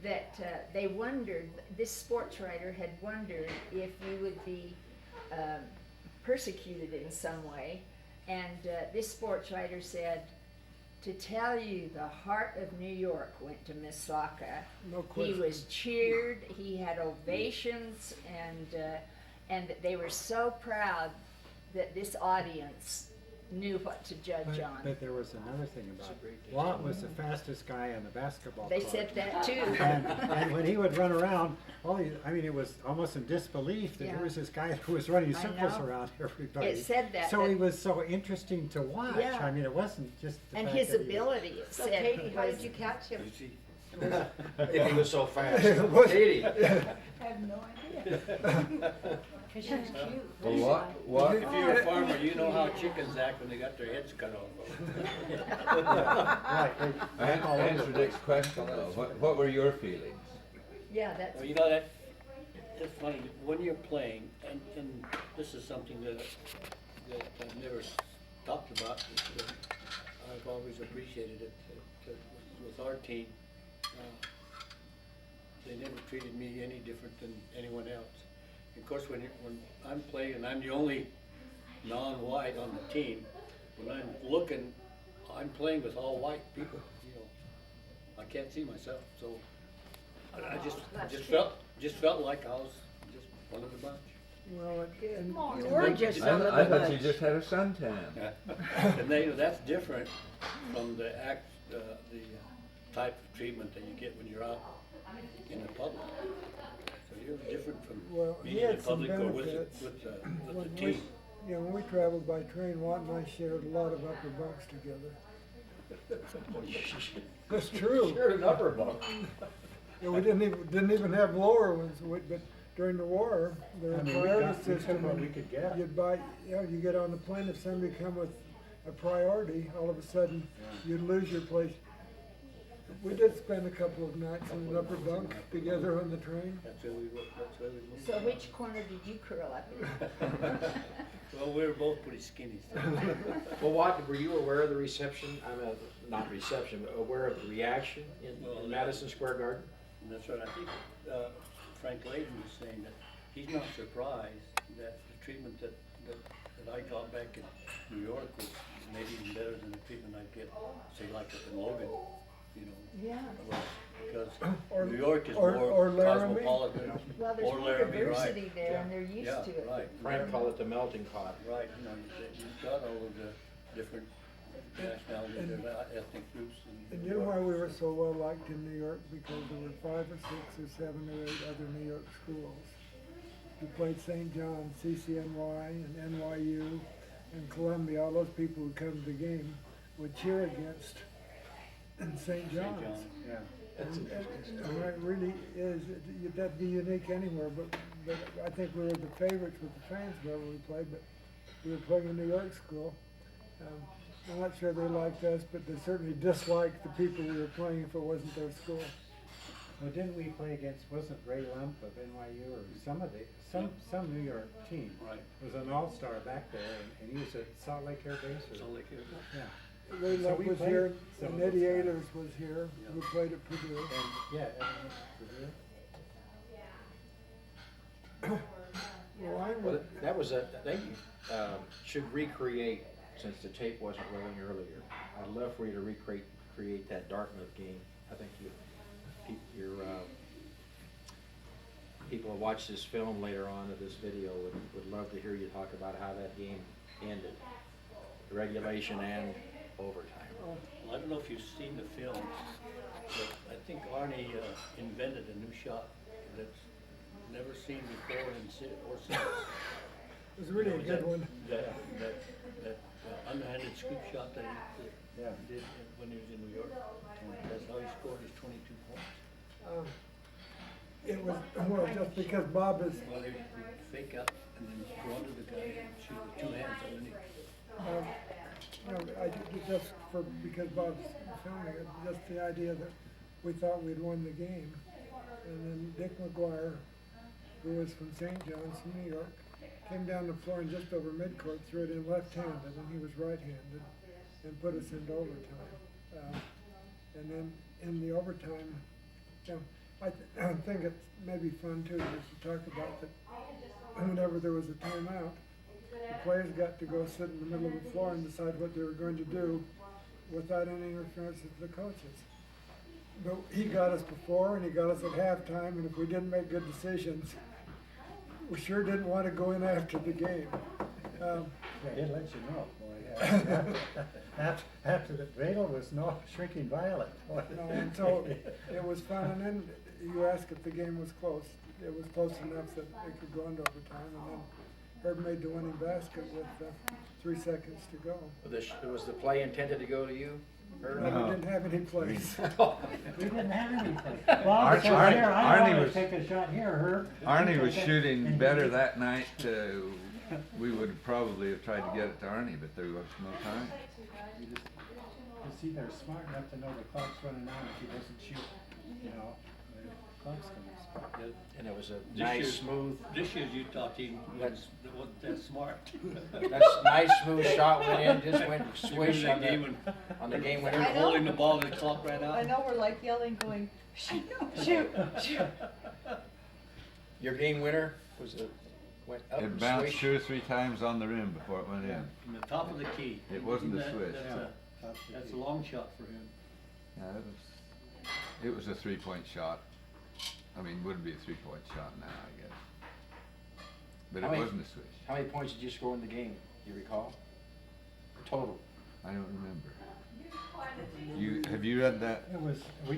S7: that they wondered, this sports writer had wondered if we would be persecuted in some way. And this sports writer said, to tell you, the heart of New York went to Misaka.
S5: No
S7: He
S5: question.
S7: was cheered, he had ovations, and that they were so proud that this audience knew what to judge on.
S4: But there was another thing about it. Watt was the fastest guy on the basketball
S7: They
S4: court.
S7: said that too.
S4: And when he would run around, it was almost in disbelief that
S7: Yeah.
S4: there was this guy who was running
S7: I
S4: circles
S7: know.
S4: around everybody.
S7: It said that,
S4: So
S7: that-
S4: he was so interesting to watch.
S7: Yeah.
S4: I mean, it wasn't just the
S7: And
S4: fact
S7: his
S4: that he-
S7: ability, it
S6: So
S7: said,
S6: Katie, how
S7: was-
S6: did you catch him?
S3: You see,
S2: If he was so fast.
S5: Katie.
S6: I have no idea. Cause she was cute.
S8: Well, what,
S3: if you're a farmer, you know how chickens act when they got their heads cut off.
S4: Right, they ran all over
S8: answer
S4: the
S8: Dick's question though, what were your feelings?
S7: yeah, that's,
S3: Well, you know, that's funny, when you're playing, and this is something that I've never talked about, but I've always appreciated it, that with our team, they never treated me any different than anyone else. Of course, when I'm playing, and I'm the only non-white on the team, when I'm looking, I'm playing with all white people, you know. I can't see myself, so I just felt like I was just one of the bunch.
S5: Well, and
S6: You were just one of the
S8: I thought you
S6: bunch.
S8: just had a suntan.
S3: And that's different from the type of treatment that you get when you're out in the public. So you're different from
S5: Well, he
S3: being in the
S5: had some
S3: public or with
S5: benefits.
S3: the
S5: when
S3: team.
S5: when we traveled by train, Watt and I shared a lot of upper bunks together. That's true.
S2: Shared an upper bunk.
S5: Yeah, we didn't even have lower ones, but during the war, there
S4: I
S5: was a
S4: mean, we
S5: priority
S4: got
S5: system.
S4: what
S5: and
S4: we could get.
S5: You'd buy, you get on the plane, if somebody come with a priority, all of a sudden, you'd lose your place. We did spend a couple of nights in an upper bunk together on the train.
S3: That's where we moved.
S7: so which corner did you curl up in?
S3: Well, we were both pretty skinny. So.
S2: Well, Watt, were you aware of the reception, not reception, but aware of the reaction
S3: Well,
S2: in Madison Square Garden?
S3: And that's right. I think Frank Layden was saying that he's not surprised that the treatment that I got back in New York was maybe even better than the treatment I'd get, say, like up in Logan, you know.
S7: Yeah.
S3: Because
S5: Or-
S3: New York is
S5: or
S3: more
S5: Laramie.
S3: cosmopolitan.
S7: Well, there's
S3: Or
S7: more
S3: Laramie,
S7: diversity
S3: right.
S7: there,
S3: Yeah.
S7: and they're used
S3: Yeah,
S7: to it.
S3: right.
S2: Frank called it the melting pot.
S3: Right, you know, you've got all of the different nationalities,
S5: And-
S3: ethnic groups.
S5: And you know why we were so well liked in New York? Because there were 5 or 6 or 7 or 8 other New York schools. we played St. John's, CCNY, and NYU, and Columbia, all those people who come to the game would cheer against St. John's.
S4: Yeah.
S5: And it really is, that'd be unique anywhere, but I think we were the favorites with the fans wherever we played, but we were playing a New York school. I'm not sure they liked us, but they certainly disliked the people we were playing if it wasn't their school.
S4: Well, didn't we play against, wasn't Ray Lump of NYU or some New York team?
S3: Right.
S4: Was an all-star back there, and he was at Salt Lake Air Base or?
S3: Salt Lake Air.
S4: Yeah.
S5: Ray
S4: So
S5: Luck
S4: we
S5: was
S4: played
S5: here,
S4: some
S5: and
S4: of
S5: Eddie
S4: those guys.
S5: Ayers was here, who played at Purdue.
S4: And, yeah, Purdue.
S5: Well, I
S2: Well,
S5: would,
S2: that was they should recreate, since the tape wasn't rolling earlier. I'd love for you to create that Dartmouth game. I think your people who watch this film later on of this video would love to hear you talk about how that game ended, regulation and overtime.
S3: Well, I don't know if you've seen the film, but I think Arnie invented a new shot that's never seen before or since.
S5: it was really a good one.
S3: That underhanded scoop shot that he
S4: Yeah.
S3: did when he was in New York. That's how he scored his 22 points.
S5: It was, well, just because Bob is,
S3: Well, he would fake up and then go under the guy and shoot with 2 hands underneath.
S5: just because Bob's filming it, just the idea that we thought we'd won the game. And then Dick McGuire, who was from St. John's, New York, came down the floor and just over midcourt threw it in left-handed, and he was right-handed, and put us into overtime. And then in the overtime, I think it's maybe fun too, just to talk about that whenever there was a timeout, the players got to go sit in the middle of the floor and decide what they were going to do without any interference of the coaches. But he got us before and he got us at halftime, and if we didn't make good decisions, we sure didn't want to go in after the game.
S4: They did let you know, boy. After the Vadel was shrinking violet.
S5: And so it was fun, and then you asked if the game was close. It was close enough that it could go into overtime, and then Herb made the winning basket with 3 seconds to go.
S2: Was the play intended to go to you?
S5: And we didn't have any plays.
S4: We didn't have any play. Bob said, here, I
S10: Arnie
S4: want to
S10: was-
S4: take a shot here, Herb.
S10: Arnie was
S4: And
S10: shooting
S4: he
S10: better
S4: did.
S10: that night. We would probably have tried to get it to Arnie, but there was no time.
S4: You see, they're smart enough to know the clock's running out if he doesn't shoot, you know, the clock's gonna stop.
S2: And it was a
S3: This
S2: nice,
S3: year's-
S2: smooth,
S3: This year's Utah team wasn't that smart.
S2: that's nice, smooth shot went in, just went
S3: They
S2: swish
S3: won
S2: on
S3: that game
S2: the,
S3: and
S2: on the game
S3: they
S2: winner.
S3: were
S1: I know.
S3: holding the ball and the clock ran out.
S1: I know, we're like yelling, going, shoot, shoot, shoot.
S2: Your game winner went up
S10: It
S2: and
S10: bounced
S2: swish.
S10: 2 or 3 times on the rim before it went in.
S3: From the top of the key.
S10: It wasn't a
S3: That-
S10: switch.
S3: That's a long shot for him.
S10: Yeah, it was a 3-point shot. I mean, wouldn't be a 3-point shot now, I guess. But
S2: How
S10: it
S2: many-
S10: wasn't a switch.
S2: How many points did you score in the game? Do you recall? Total.
S10: I don't remember. Have you read that?
S4: It was, I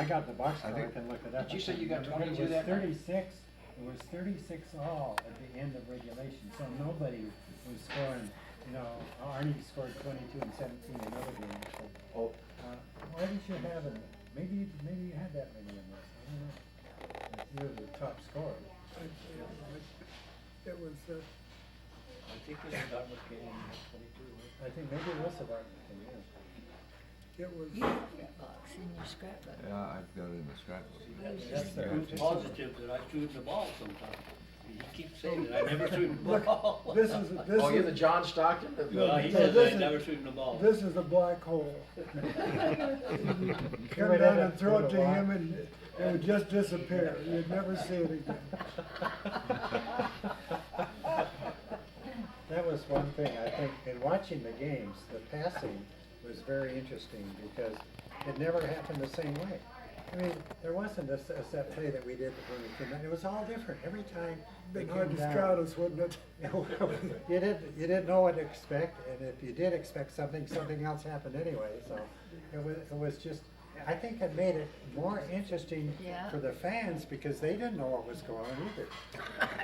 S4: got the box
S10: I
S4: score, I
S10: think-
S4: can look it up.
S2: Did you say you got
S4: But
S2: 22 that night?
S4: It was 36 all at the end of regulation, so nobody was scoring, you know, Arnie scored 22 and 17 in other games, so.
S2: Oh,
S4: Why did you have it, maybe you had that many in this, I don't know. You're the top scorer.
S5: It was,
S3: I think it was Dartmouth game 22.
S4: I think maybe it was a Dartmouth thing, yeah.
S5: it was,
S7: You have that box in your scrapbook.
S10: Yeah, I've got it in the scrapbook.
S3: That's
S4: there.
S3: proof positive that I threw the ball sometimes. He keeps saying that I never threw the ball.
S5: this is,
S2: oh, you're the John Stockton?
S3: Well, he
S5: No,
S3: says
S5: this
S3: I
S5: is-
S3: never threw the ball.
S5: this is a black hole. Come
S4: would
S5: down
S4: have
S5: and throw
S4: to
S5: it to
S4: go to
S5: him and it would just disappear. You'd never see it again.
S4: That was one thing, I think, in watching the games, the passing was very interesting because it never happened the same way. I mean, there wasn't a set play that we did when we came down. It was all different every time they
S5: Been
S4: came
S5: hard to
S4: down.
S5: scout us, wouldn't it?
S4: You didn't know what to expect, and if you did expect something, something else happened anyway, so it was just, I think it made it more interesting
S7: Yeah.
S4: for the fans because they didn't know what was going on either.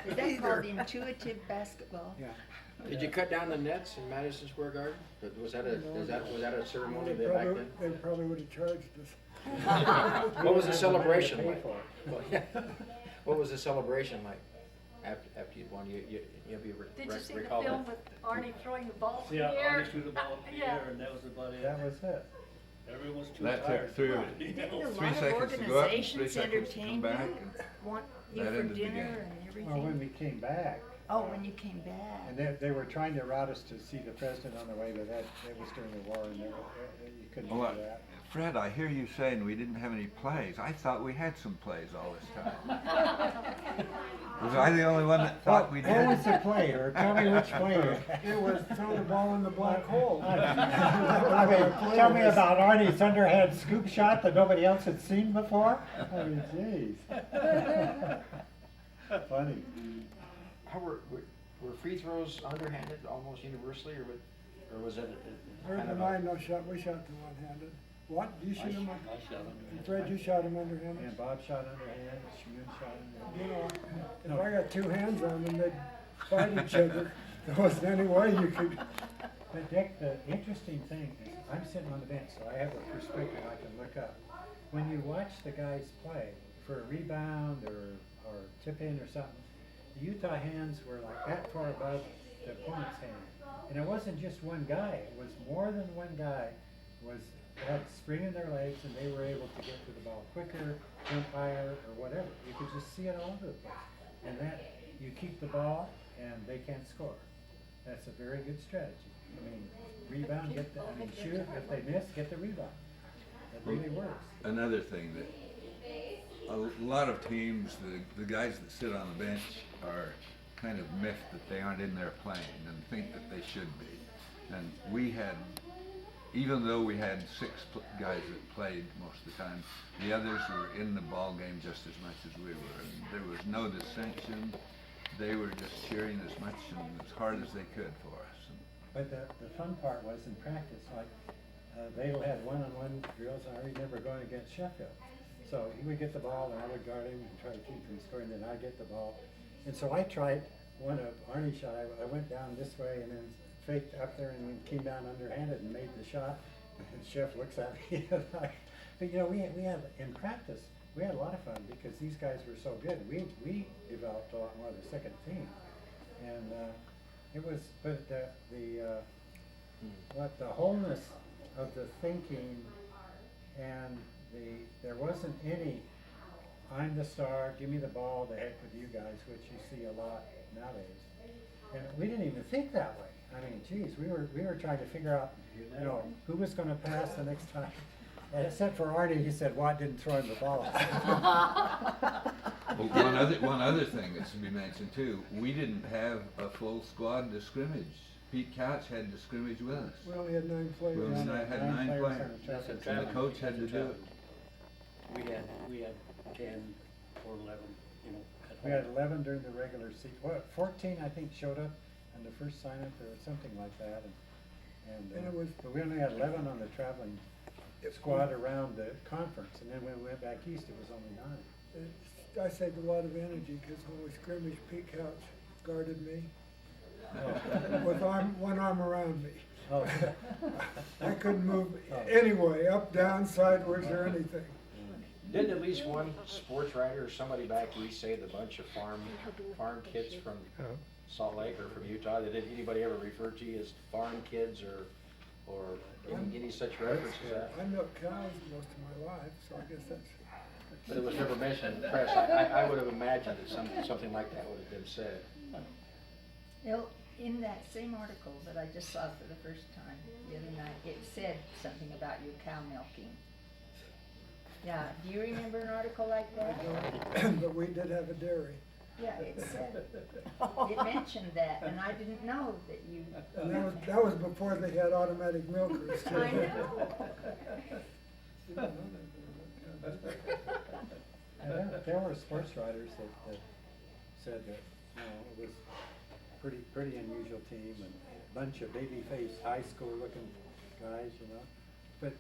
S7: Is that called intuitive basketball?
S4: Yeah.
S2: Did you cut down the nets in Madison Square Garden? Was that a ceremony
S5: They
S2: there back
S5: probably,
S2: then?
S5: they probably would have charged us.
S2: What was the
S4: We didn't have the money to
S2: celebration
S4: pay
S2: like?
S4: for it.
S2: Well, yeah. What was the celebration like after you'd won? You
S1: Did you see the
S2: recall
S1: film
S2: that?
S1: with Arnie throwing the ball in
S3: Yeah,
S1: the air?
S3: Arnie threw the ball in the
S1: Yeah.
S3: air, and that was about it.
S4: That was it.
S3: Everyone was too
S10: That
S3: tired.
S10: took three,
S7: Didn't a
S10: 3
S7: lot of
S10: seconds to go up, and 3
S7: organizations
S10: seconds to come
S7: entertain
S10: back.
S7: you,
S10: and
S7: want you
S10: that
S7: for
S10: ended the
S7: dinner
S10: game.
S7: and everything?
S4: Well, when we came back,
S7: Oh, when you came back.
S4: and they were trying to route us to see the president on the way, but that was during the war and you couldn't
S10: Well,
S4: do that.
S10: Fred, I hear you saying we didn't have any plays. I thought we had some plays all this time. Was I the only one that thought we did?
S4: What was the play, or tell me which play?
S5: It was throw the ball in the black hole.
S4: I mean, tell me about Arnie's underhand scoop shot that nobody else had seen before? I mean, jeez. Funny.
S2: How were free throws underhanded almost universally, or was it
S5: Herb
S2: kind of
S5: and
S2: a?
S5: I, no shot, we shot them one-handed. What, you shoot them,
S3: I shot him.
S5: Fred, you shot them underhanded?
S4: And Bob shot underhand, Schmoon shot
S5: You
S4: underhand.
S5: know, if I got two hands on them, they'd fight each other. There wasn't any way you could.
S4: But Dick, the interesting thing is, I'm sitting on the bench, so I have a perspective I can look up. When you watch the guys play for a rebound or tip in or something, the Utah hands were like that far above the opponent's hand. And it wasn't just one guy, it was more than one guy had spring in their legs and they were able to get to the ball quicker, jump higher, or whatever. You could just see it all over the place. And that, you keep the ball and they can't score. That's a very good strategy. I mean, rebound, shoot, if they miss, get the rebound. That really works.
S8: Another thing that a lot of teams, the guys that sit on the bench are kind of miffed that they aren't in there playing and think that they should be. And we had, even though we had 6 guys that played most of the time, the others were in the ball game just as much as we were. And there was no dissension. They were just cheering as much and as hard as they could for us.
S4: But the fun part was in practice, like, Vadel had one-on-one drills, and I remember going against Sheffield. So he would get the ball, and I would guard him and try to keep him scoring, then I'd get the ball. And so I tried one of Arnie's shot, I went down this way and then faked up there and then came down underhanded and made the shot. And Chef looks at me, but you know, we had, in practice, we had a lot of fun because these guys were so good. We developed a lot more of the second team. And it was, but the wholeness of the thinking and there wasn't any, I'm the star, give me the ball, the heck with you guys, which you see a lot nowadays. And we didn't even think that way. I mean, geez, we were trying to figure out, you know, who was gonna pass the next time. And except for Arnie, he said Watt didn't throw him the ball.
S8: Well, one other thing that should be mentioned too, we didn't have a full squad to scrimmage. Pete Couch had to scrimmage with us.
S5: We only had 9 players.
S8: We only had 9
S4: players
S8: players.
S4: on the travel
S3: That's a
S4: team.
S8: And the coach had to do it.
S3: We had 10 or 11, you know. at
S4: We had
S3: home.
S4: 11 during the regular season. What, 14 I think showed up on the first sign-up or something like that.
S5: And it was-
S4: but we only had 11 on the traveling squad around the conference. And then when we went back east, it was only 9.
S5: I saved a lot of energy because when we scrimmaged, Pete Couch guarded me with one arm around me.
S4: Oh.
S5: I couldn't move anyway, up, down, sideways, or anything.
S2: Didn't at least one sports writer or somebody back east say the bunch of farm kids from Salt Lake or from Utah? Did anybody ever refer to you as farm kids or any such reference as that?
S5: I milked cows most of my life, so I guess that's.
S2: But it was never mentioned in the press. I would have imagined that something like that would have been said.
S7: In that same article that I just saw for the first time the other night, it said something about you cow milking. Yeah, do you remember an article like that?
S5: But we did have a dairy.
S7: Yeah, it said, it mentioned that, and I didn't know that you.
S5: And that was before they had automatic milkers too.
S7: I know.
S4: And there were sports writers that said that, you know, it was pretty unusual team and a bunch of baby-faced high school looking guys, you know. But,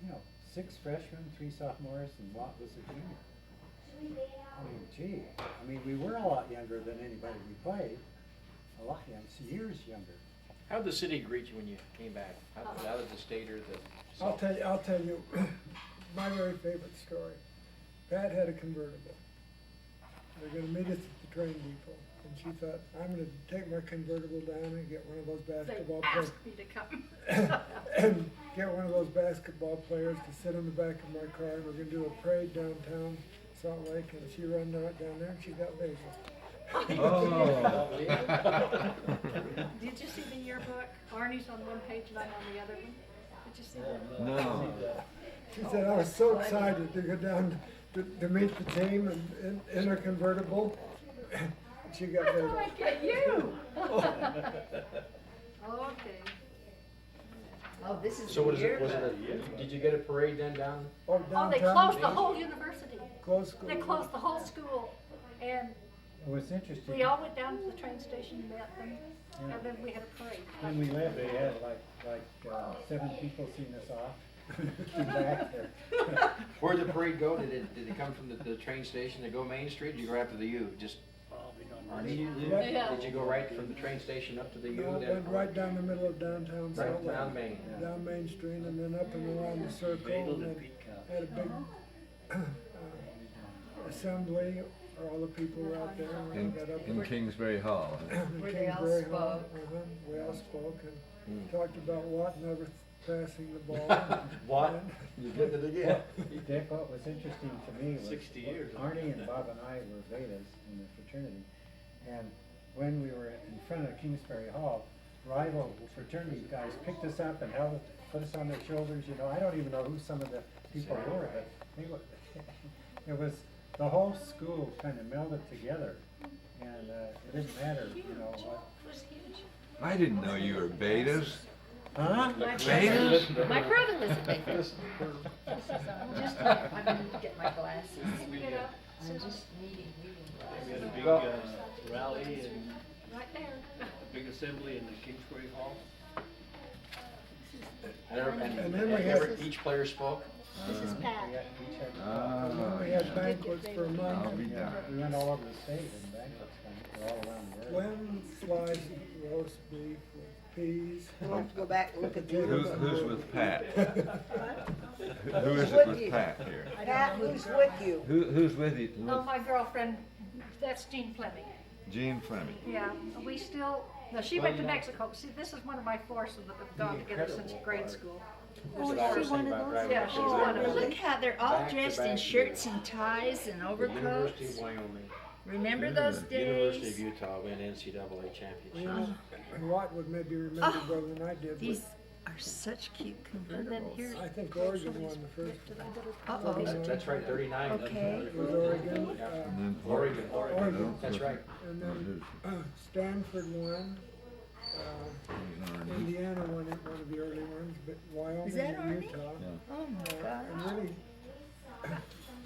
S4: you know, 6 freshmen, 3 sophomores, and Watt was a junior. I mean, gee, I mean, we were a lot younger than anybody we played, a lot younger, years younger.
S2: How'd the city greet you when you came back? How did the state or the?
S5: I'll tell you, my very favorite story. Pat had a convertible. They're gonna meet us at the train depot, and she thought, I'm gonna take my convertible down and get one of those basketball
S1: They
S5: players.
S1: asked me to come.
S5: And get one of those basketball players to sit on the back of my car, and we're gonna do a parade downtown Salt Lake, and she ran down there and she got Basil.
S10: Oh.
S1: Did you see the yearbook? Arnie's on one page and I'm on the other one. Did you see that?
S10: No.
S5: She said, I was so excited to go down to meet the team and in her convertible. She got
S1: I
S5: Basil.
S1: thought I'd get you. Okay.
S7: Oh, this is
S2: So what
S7: the
S2: is it, was
S7: yearbook.
S2: it, did you get a parade then down?
S5: Oh,
S1: Oh, they
S5: downtown?
S1: closed the whole university.
S5: Closed school.
S1: They closed the whole school. And
S4: It was interesting.
S1: we all went down to the train station and met them.
S4: Yeah.
S1: And then we had a parade.
S4: When we left, they had like 7 people seeing us off. Came back there.
S2: Where'd the parade go? Did it come from the train station to go Main Street? Did you go right to the U? Just, Arnie?
S1: Yeah.
S2: Did you go right from the train station up to the U?
S5: No, it
S2: then?
S5: went right down the middle of downtown Salt
S2: Right
S5: Lake.
S2: down Main.
S5: Down Main Street and then up and around the circle and then had a big assembly, or all the people were out there and we got up
S10: In Kingsbury Hall.
S5: in
S7: Where they all
S5: Kingsbury Hall.
S7: spoke.
S5: We all spoke and
S2: Hmm.
S5: talked about Watt never passing the ball.
S2: What? You did it again.
S4: Dick, what was interesting to me was
S3: 60 years.
S4: Arnie and Bob and I were Vedas in the fraternity, and when we were in front of Kingsbury Hall, rival fraternity guys picked us up and held, put us on their shoulders. You know, I don't even know who some of the people were, but they were. It was the whole school kind of melded together, and it didn't matter, you know what.
S1: It was huge.
S10: I didn't know you were betas.
S4: Huh?
S10: Betas?
S1: My brother was a big
S2: This-
S7: Just, I need to get my glasses.
S1: You know,
S7: I'm just needing reading
S3: We had a
S7: glasses.
S3: big rally and
S1: right there.
S3: a big assembly in the Kingsbury Hall.
S5: And then we had-
S2: Each player spoke?
S1: This is Pat.
S4: Yeah, each had-
S5: And then we had banquets for a month.
S10: I'll be
S4: Yeah,
S10: down.
S4: we went all over the state and banquets, all around the world.
S5: Lemon sliced roast beef with peas.
S6: We'll have to go back and look at the
S10: Who's with Pat? Who is it
S6: with
S10: with
S6: you?
S10: Pat here?
S6: Pat, who's with you?
S10: Who's with you?
S1: Oh, my girlfriend, that's Jean Fleming.
S10: Jean Fleming.
S1: Yeah, we still, no, she went to Mexico. See, this is one of my forces that have gone together since grade school.
S2: Oh, is she one of those?
S1: Yeah, she's one of them.
S7: Look how they're all
S2: Back to
S7: dressed in
S2: back
S7: shirts and ties and
S2: The University
S7: overcoats.
S2: of Wyoming.
S7: Remember those
S2: University of
S7: days?
S2: Utah win NCAA
S5: You
S2: championship.
S5: know, Watt would maybe remember
S7: Oh,
S5: better than I did,
S7: These
S5: but
S7: are such cute
S1: And then here's.
S7: convertibles.
S5: I think Oregon won the first.
S7: Uh-oh.
S2: That's right, 39.
S7: Okay.
S5: It was Oregon.
S2: Yeah.
S10: And then
S2: Oregon.
S5: Oregon.
S2: That's right.
S5: And then Stanford won. Indiana won it, one of the early ones, but Wyoming
S7: Is that
S5: and
S7: Arnie?
S5: Utah.
S7: Oh my
S5: And
S7: gosh.
S5: really,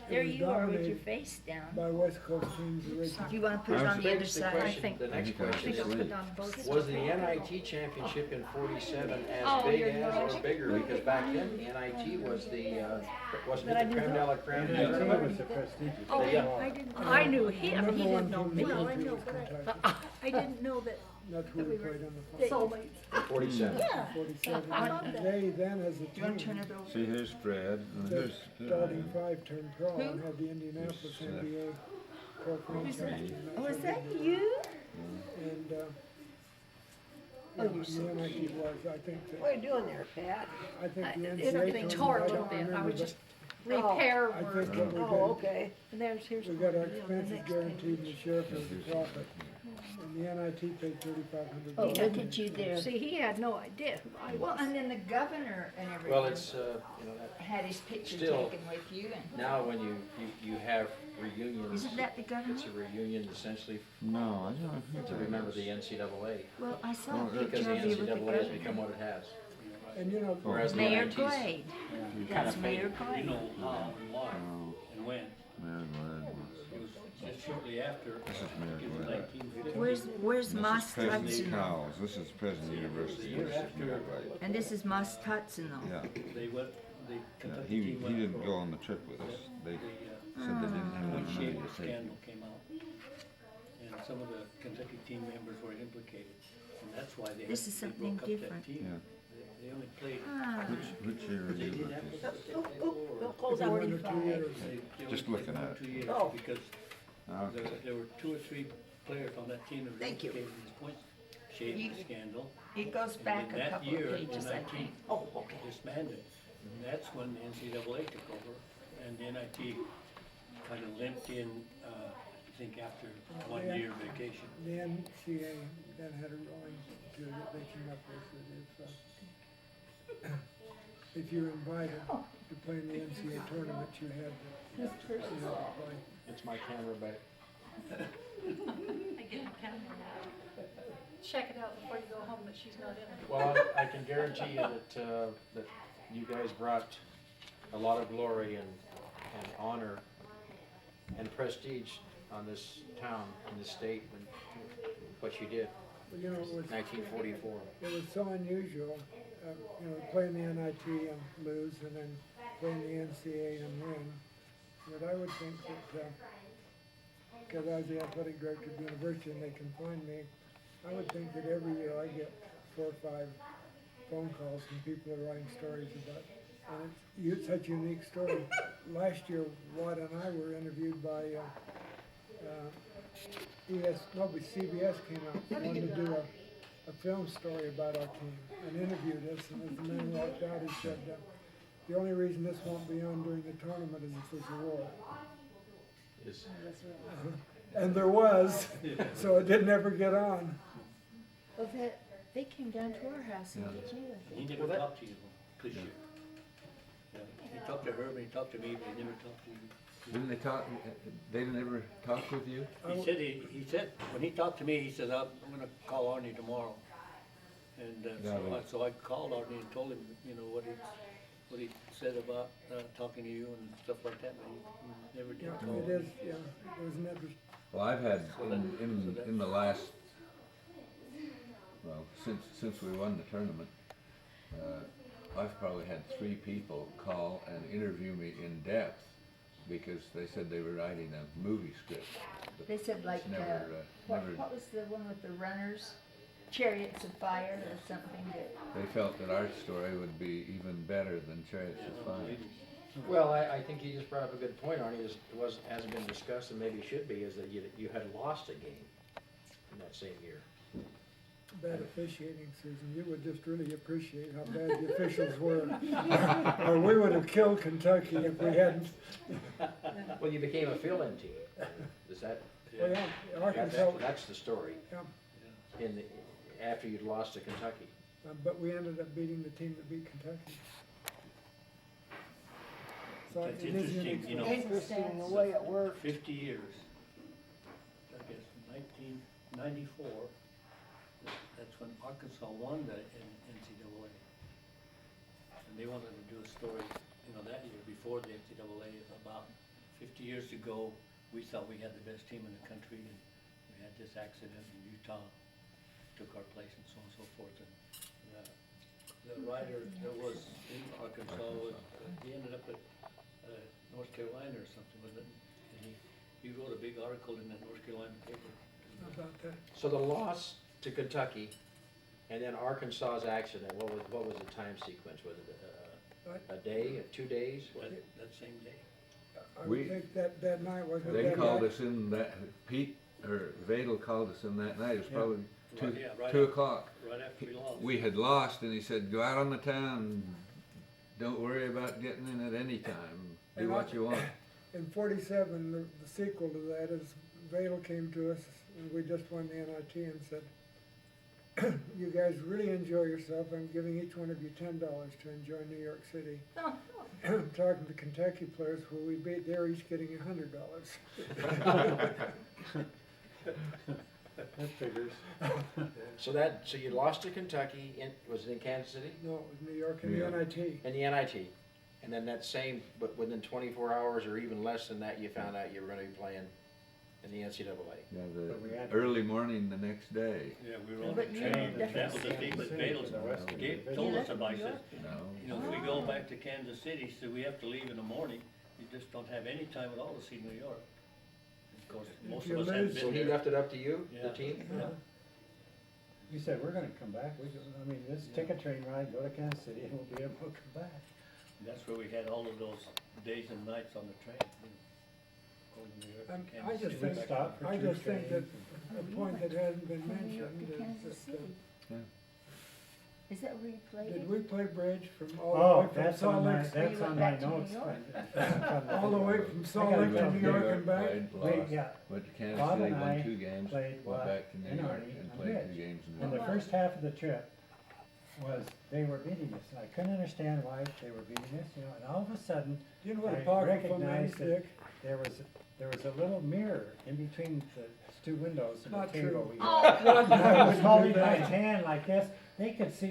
S7: There
S5: it was
S7: you are with your
S5: dominated
S7: face down.
S5: by West Coast teams originally.
S7: Do you want to put it on the other side?
S1: I think-
S2: The next
S1: I
S2: question
S1: think I'll put
S2: is,
S1: it on both.
S2: was the NIT championship in 47 as
S1: Oh,
S2: big
S1: you're
S2: as or
S1: right.
S2: bigger? Because back then, the NIT was the, wasn't
S1: But I
S2: it the
S1: knew
S2: creme
S1: that.
S2: de la creme?
S4: NIT was the prestigious.
S1: Oh,
S4: ball.
S1: I knew him, he didn't know me.
S5: Number one team was Kentucky.
S1: I didn't know that
S5: That's who
S1: that
S5: we
S1: we were
S5: played on the final.
S1: soulmates.
S2: 47.
S1: Yeah.
S5: 47.
S1: I love that.
S5: They then, as a
S7: Do you want to turn
S5: team,
S7: it over?
S10: See, here's Fred, and
S5: the
S10: here's.
S5: starting five turned pro
S7: Who?
S5: and had the Indianapolis
S10: Yes,
S5: NBA pro franchise team. That's
S7: Oh, is
S5: how
S7: that
S5: they did.
S7: you?
S5: And,
S7: Oh,
S5: yeah,
S7: you're so
S6: Oh,
S5: the NIT was, I think,
S6: What are you doing there, Pat?
S5: I think the
S1: It
S5: NCAA
S1: tore a
S5: tournament, I
S1: little
S5: don't
S1: bit. I
S5: remember,
S1: was
S5: but
S1: just repair
S5: I
S1: work.
S5: think what we
S6: Oh,
S5: did,
S6: okay.
S1: And here's
S5: we
S1: the
S5: got our
S1: deal, the
S5: expenses
S1: next
S5: guaranteed and
S1: page.
S5: the sheriff was the profit. And the NIT paid $3,500.
S7: Oh, look at you there.
S1: See, he had no idea who I
S7: Well,
S1: was.
S7: and then the governor and everything.
S2: Well, it's, you know, that,
S7: Had his picture
S2: Still-
S7: taken with you and.
S2: now when you have reunions,
S7: Isn't that the governor?
S2: it's a reunion essentially
S10: No, I don't.
S2: to remember the NCAA.
S7: Well, I saw a
S10: Well,
S2: Because
S7: picture
S2: the
S7: of you with the
S2: NCAA has become
S7: governor.
S2: what it has.
S5: And you know,
S2: Whereas the
S7: Mayor
S2: NIT's
S7: Glade.
S2: kind
S7: That's
S2: of
S7: Mayor
S2: faded.
S3: You
S7: Glade.
S3: know how and why and when. It was just shortly after,
S10: This is
S3: I
S10: Mayor
S3: think it was
S10: Glade.
S3: 1950.
S7: Where's Moss Hudson?
S10: Cowles, this is President University.
S3: Year after,
S7: And this is Moss Hudson though.
S10: Yeah.
S3: they went, the Kentucky
S10: He
S3: team went
S10: didn't
S3: pro.
S10: go on the trip with us. They
S3: The
S10: said they didn't have
S3: point
S10: enough money
S3: shaver
S10: to take
S3: scandal
S10: him.
S3: came out, and some of the Kentucky team members were implicated, and that's why they,
S7: This is
S3: they
S7: something
S3: broke up that
S7: different.
S3: team.
S10: Yeah.
S3: They only played,
S7: Ah.
S10: Which year
S3: they
S10: did you
S3: didn't have
S10: look
S3: to
S10: at?
S3: take that over.
S6: Don't close
S5: They
S6: out
S5: went to 2
S6: 45.
S5: years.
S3: They
S10: Just
S3: only
S10: looking
S3: played
S10: at it.
S3: 2 years,
S6: Oh.
S3: because
S10: Okay.
S3: there were 2 or 3 players on that team that were
S7: Thank you.
S3: implicated in this point shaving
S7: You-
S3: scandal.
S7: It goes
S3: And
S7: back
S3: then
S7: a
S3: that
S7: couple
S3: year,
S7: of pages, I
S3: NIT
S7: think.
S6: Oh, okay.
S3: disbanded. And that's when the NCAA took over, and the NIT kind of limped in, I think after 1
S5: Yeah.
S3: year vacation.
S5: The NCA then had a ruling to that they came up with that if you're invited to play in the NCA tournament, you had to, you had to play.
S2: It's my camera back.
S1: I get my camera out. Check it out before you go home that she's not in it.
S2: Well, I can guarantee you that you guys brought a lot of glory and honor and prestige on this town and this state and what you did,
S5: But, you know, it was,
S2: 1944.
S5: it was so unusual, you know, playing the NIT and lose and then playing the NCA and win, that I would think that, because I was the athletic director of the university and they confined me, I would think that every year I get 4 or 5 phone calls from people that are writing stories about, and it's such a unique story. Last year, Watt and I were interviewed by, CBS came out, wanted to do a film story about our team, and interviewed us, and as the man walked out, he said, the only reason this won't be on during the tournament is if there's a war.
S2: Is-
S5: And there was, so it didn't ever get on.
S9: Well, they came down to our house and did you.
S3: He never talked to you this year. Yeah, he talked to Herb and he talked to me, but he never talked to you.
S10: Didn't they talk, they didn't ever talk with you?
S3: He said, when he talked to me, he said, I'm gonna call Arnie tomorrow. And, so I called Arnie and told him, you know, what he said about, talking to you and stuff like that, but he never did
S5: Yeah,
S3: talk.
S5: it is, yeah, it was never,
S10: Well, I've had
S3: So that-
S10: in the last, well, since we won the tournament, I've probably had 3 people call and interview me in depth because they said they were writing a movie script. But
S7: They said like,
S10: it's never, never,
S7: what was the one with the runners? Chariots of Fire or something that,
S10: they felt that our story would be even better than Chariots of Fire.
S2: Well, I think you just brought up a good point, Arnie, is, hasn't been discussed and maybe should be, is that you had lost a game in that same year.
S5: bad officiating, Susan. You would just really appreciate how bad the officials were. Or we would have killed Kentucky if we hadn't.
S2: Well, you became a fill-in team. Is that,
S5: Well, yeah, Arkansas,
S2: that's the story,
S5: yeah,
S2: after you'd lost to Kentucky.
S5: but we ended up beating the team that beat Kentucky. So
S3: It's
S5: it is
S3: interesting,
S5: unique.
S3: you know.
S6: Interesting the way it works.
S3: 50 years, I guess, 1994, that's when Arkansas won the NCAA. And they wanted to do a story, you know, that year before the NCAA, about 50 years ago, we thought we had the best team in the country, and we had this accident in Utah, took our place and so on and so forth. And the writer that was in Arkansas, he ended up at North Carolina or something, wasn't it? And he wrote a big article in the North Carolina paper.
S5: How about that?
S2: So the loss to Kentucky, and then Arkansas's accident, what was the time sequence? Was it a day, 2 days?
S3: That same day.
S5: I
S10: We-
S5: would think that night wasn't
S10: They
S5: that
S10: called
S5: night?
S10: us in that, Pete, or Vadel called us in that night, it was probably
S3: Right, yeah, right
S10: 2
S3: after-
S10: o'clock.
S3: Right after we lost.
S10: We had lost, and he said, go out on the town, don't worry about getting in at any time, do what you want.
S5: In 47, the sequel to that is Vadel came to us, and we just won the NIT and said, you guys really enjoy yourself. I'm giving each one of you $10 to enjoy New York City. Talking to Kentucky players who we beat, they're each getting $100.
S4: That figures.
S2: So you lost to Kentucky, was it in Kansas City?
S5: No, it was New York and
S10: New
S5: the
S10: York.
S5: NIT.
S2: In the NIT. And then that same, but within 24 hours or even less than that, you found out you were gonna be playing in the NCAA.
S10: Yeah,
S4: But we had
S10: early morning the next day.
S3: Yeah, we were on
S7: But
S3: the
S7: you
S3: train,
S7: need
S3: that was the thing with Vail's, Gabe told us about, he says,
S10: No.
S3: you know, if we go back to Kansas City, so we have to leave in the morning, you just don't have any time at all to see New York. Of course, most
S5: you
S3: of us hadn't
S5: lose-
S2: So
S3: been
S2: he
S3: there.
S2: left it up to you, the
S3: Yeah.
S2: team?
S3: Yeah.
S4: You said, we're gonna come back, I mean, let's take a train ride, go to Kansas City, and we'll be able to come back.
S3: And that's where we had all of those days and nights on the train. Going to New York to
S5: I
S3: Kansas
S5: just
S3: City,
S5: think,
S3: back
S4: stop for
S5: I
S4: two
S5: just think that
S4: trains.
S5: a point that hasn't been
S9: From New York
S5: mentioned
S9: to
S5: is
S9: Kansas
S5: that,
S9: City.
S7: Is that where you played
S5: did
S7: it?
S5: we play bridge from all the
S4: Oh,
S5: way from
S4: that's
S5: Salt
S4: on my,
S5: Lake?
S4: that's on my
S9: back to New
S4: notes.
S9: York.
S5: All the way from Salt
S4: gotta
S5: Lake
S4: go
S5: to
S4: up
S5: New
S4: New
S5: York
S10: York,
S5: and back?
S10: played,
S4: We,
S10: lost,
S4: yeah,
S10: went to Kansas
S4: Bob
S10: City,
S4: and
S10: won
S4: I
S10: 2 games,
S4: played
S10: went
S4: what?
S10: back to New
S4: And
S10: York
S4: Arnie
S10: and
S4: and
S10: played
S4: Rich.
S10: 2 games in
S4: and
S10: New
S4: the
S10: York.
S4: first half of the trip was, they were beating us, and I couldn't understand why they were beating us, you know, and all of a sudden,
S5: Do you know what a
S4: I
S5: pocket from is,
S4: recognized that
S5: Dick?
S4: there was a little mirror in between the 2 windows in the
S5: Not
S4: table
S5: true.
S4: we
S9: Oh.
S4: had. I was holding my
S5: that.
S4: hand like this, they could see